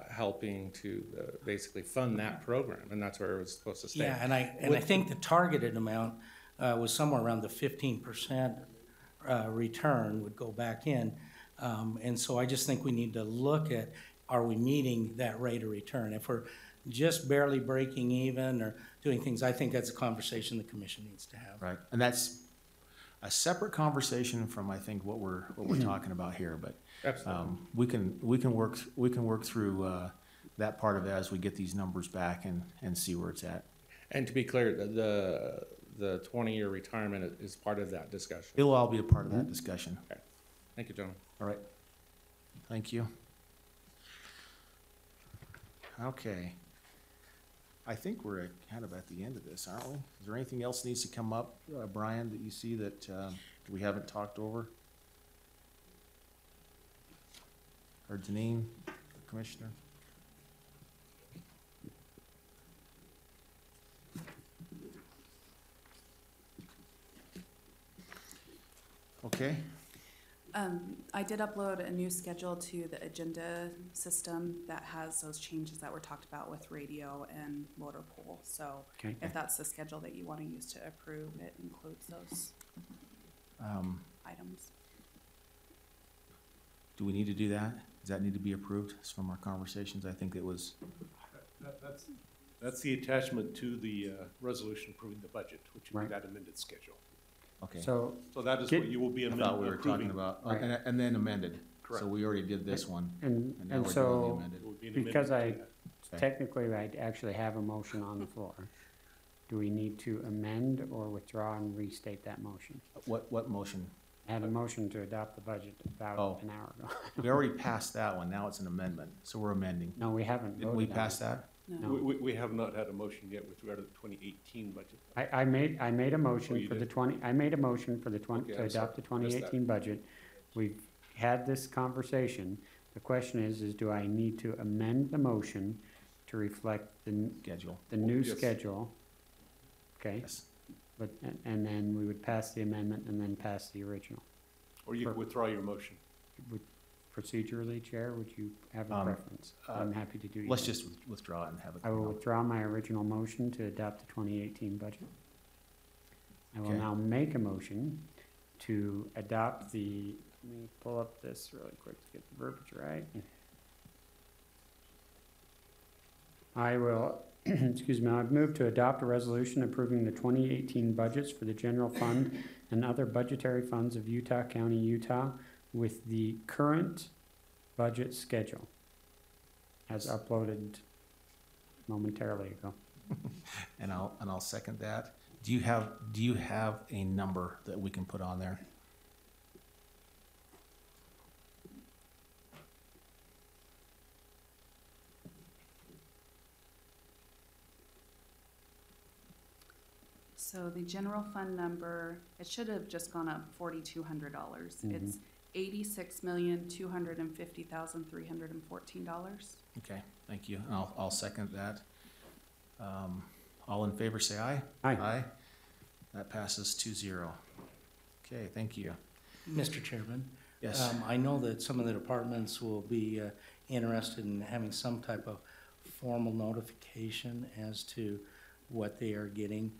helping to basically fund that program, and that's where it was supposed to stay. Yeah, and I think the targeted amount was somewhere around the 15% return would go back in. And so I just think we need to look at, are we meeting that rate of return? If we're just barely breaking even or doing things, I think that's a conversation the commission needs to have. Right, and that's a separate conversation from, I think, what we're talking about here, but we can work through that part of it as we get these numbers back and see where it's at. And to be clear, the 20-year retirement is part of that discussion. It'll all be a part of that discussion. Okay. Thank you, gentlemen. All right, thank you. Okay. I think we're kind of at the end of this, aren't we? Is there anything else needs to come up, Brian, that you see that we haven't talked over? Or Janine, Commissioner? Okay. I did upload a new schedule to the agenda system that has those changes that were talked about with radio and motor pool. So Okay. if that's the schedule that you want to use to approve, it includes those items. Do we need to do that? Does that need to be approved? It's from our conversations. I think it was, That's the attachment to the resolution approving the budget, which would be that amended schedule. okay. So, So that is what you will be I amending. thought we were talking about, Right. and then amended. Correct. So we already did this one. and now we're doing the so, amended. It would be an because amendment to that. technically I actually have a motion on the floor. Do we need to amend or withdraw and restate that motion? What motion? I had a motion to adopt the budget about Oh. an hour ago. We already passed that one. Now it's an amendment. So we're amending. No, we haven't Didn't we voted on pass it. that? No. We have not had a motion yet with regard to the 2018 budget. I made a Oh, motion you for the did? 20, I made a motion for the 20, Okay, to I'm sorry. adopt the I missed that. 2018 budget. We've had this conversation. The question is do I need to amend the motion to reflect Schedule. the new Yes. schedule? Okay, Yes. but, and then we would pass the amendment and then pass the original. Or you could withdraw your motion. Procedurally, Chair, would you have a Um, preference? I'm happy to do either. Let's just withdraw it and have it. I will withdraw my original motion to adopt the 2018 budget. I will Okay. now make a motion to adopt the, let me pull up this really quick to get the verbiage right. I will, excuse me, I've moved to adopt a resolution approving the 2018 budgets for the general fund and other budgetary funds of Utah County, Utah, with the current budget schedule as uploaded momentarily ago. And I'll second that. Do you have a number that we can put on there? So the general fund number, it should have just gone up $4,200. It's $86,250,314. Okay, thank you. I'll second that. All in favor, say aye. Aye. Aye. That passes 2-0. Okay, thank you. Mr. Chairman? Yes. I know that some of the departments will be interested in having some type of formal notification as to what they are getting.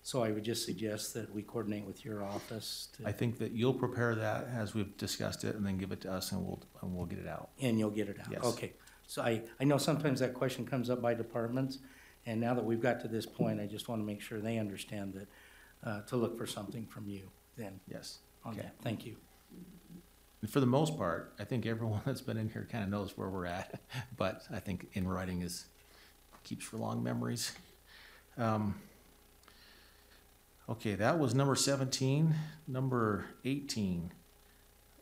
So I would just suggest that we coordinate with your office I think that you'll prepare that as we've discussed it and then give it to us and we'll get it out. and you'll get it out. Yes. Okay. So I know sometimes that question comes up by departments, and now that we've got to this point, I just want to make sure they understand that, to look for something from you then Yes. on Okay. that. Thank you. And for the most part, I think everyone that's been in here kind of knows where we're at, but I think in writing keeps for long memories. Okay, that was number 17. Number 18.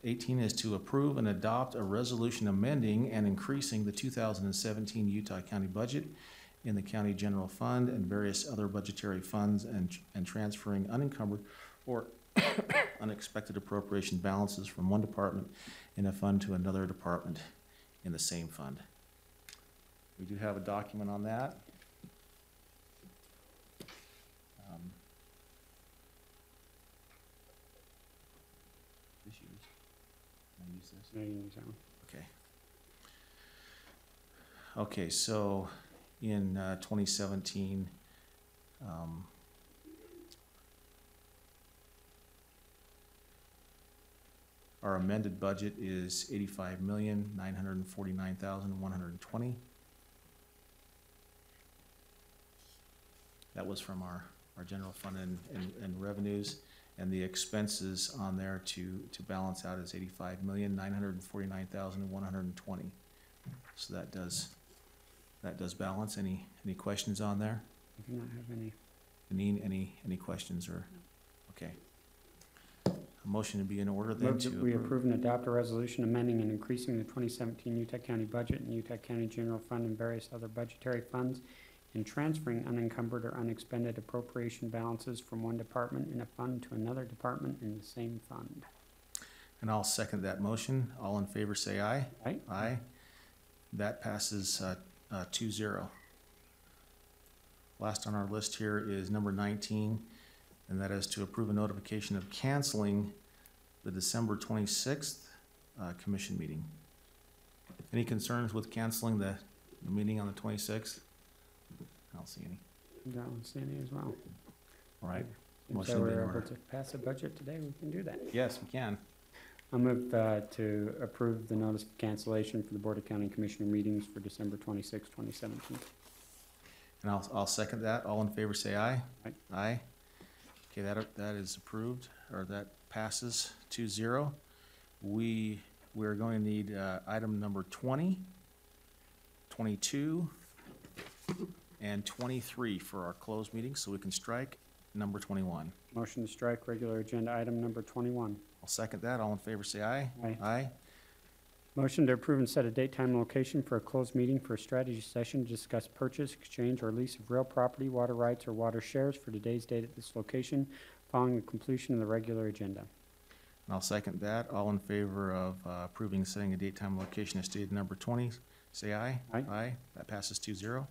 18 is to approve and adopt a resolution amending and increasing the 2017 Utah County budget in the county general fund and various other budgetary funds and transferring unencumbered or unexpected appropriation balances from one department in a fund to another department in the same fund. We do have a document on that. No, you can use that one. Okay. Okay, so in 2017, our amended budget is $85,949,120. That was from our general fund and revenues. And the expenses on there to balance out is $85,949,120. So that does balance. Any questions on there? I do not have any. Any questions or, okay. A motion to be in order then Move to that we approve and adopt a resolution amending and increasing the 2017 Utah County budget and Utah County General Fund and various other budgetary funds and transferring unencumbered or unexpended appropriation balances from one department in a fund to another department in the same fund. And I'll second that motion. All in favor, say aye. Aye. Aye. That passes 2-0. Last on our list here is number 19, and that is to approve a notification of canceling the December 26th commission meeting. Any concerns with canceling the meeting on the 26th? I don't see any. Don't see any as well. All right. And Motion so to be in we're able order. to pass a budget today, we can do that. Yes, we can. I'll move to approve the notice of cancellation for the Board of County Commissioner meetings for December 26, 2017. And I'll second that. All in favor, say aye. Aye. Aye. Okay, that is approved, or that passes 2-0. We're going to need item number 20, 22, and 23 for our closed meeting, so we can strike number 21. Motion to strike regular agenda item number 21. I'll second that. All in favor, say aye. Aye. Aye. Motion to approve and set a date, time, and location for a closed meeting for a strategy session to discuss purchase, exchange, or lease of real property, water rights, or water shares for today's date at this location following the completion of the regular agenda. And I'll second that. All in favor of approving setting a date, time, and location as stated in number 20, say aye. Aye. Aye. That passes 2-0.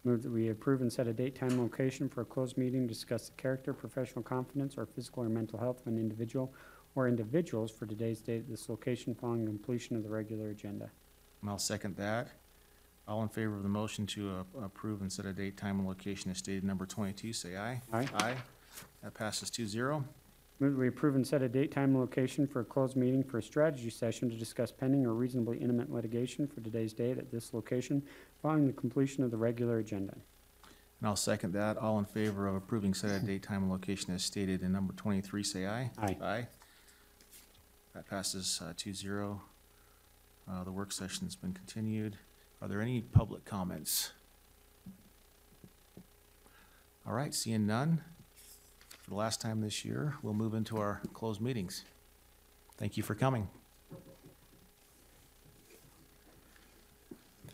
Move that we approve and set a date, time, and location for a closed meeting to discuss the character, professional confidence, or physical or mental health of an individual or individuals for today's date at this location following completion of the regular agenda. And I'll second that. All in favor of the motion to approve and set a date, time, and location as stated in number 22, say aye. Aye. Aye. That passes 2-0. Move that we approve and set a date, time, and location for a closed meeting for a strategy session to discuss pending or reasonably imminent litigation for today's date at this location following the completion of the regular agenda. And I'll second that. All in favor of approving set a date, time, and location as stated in number 23, say aye. Aye. Aye. That passes 2-0. The work session's been continued. Are there any public comments? All right, seeing none. For the last time this year, we'll move into our closed meetings. Thank you for coming.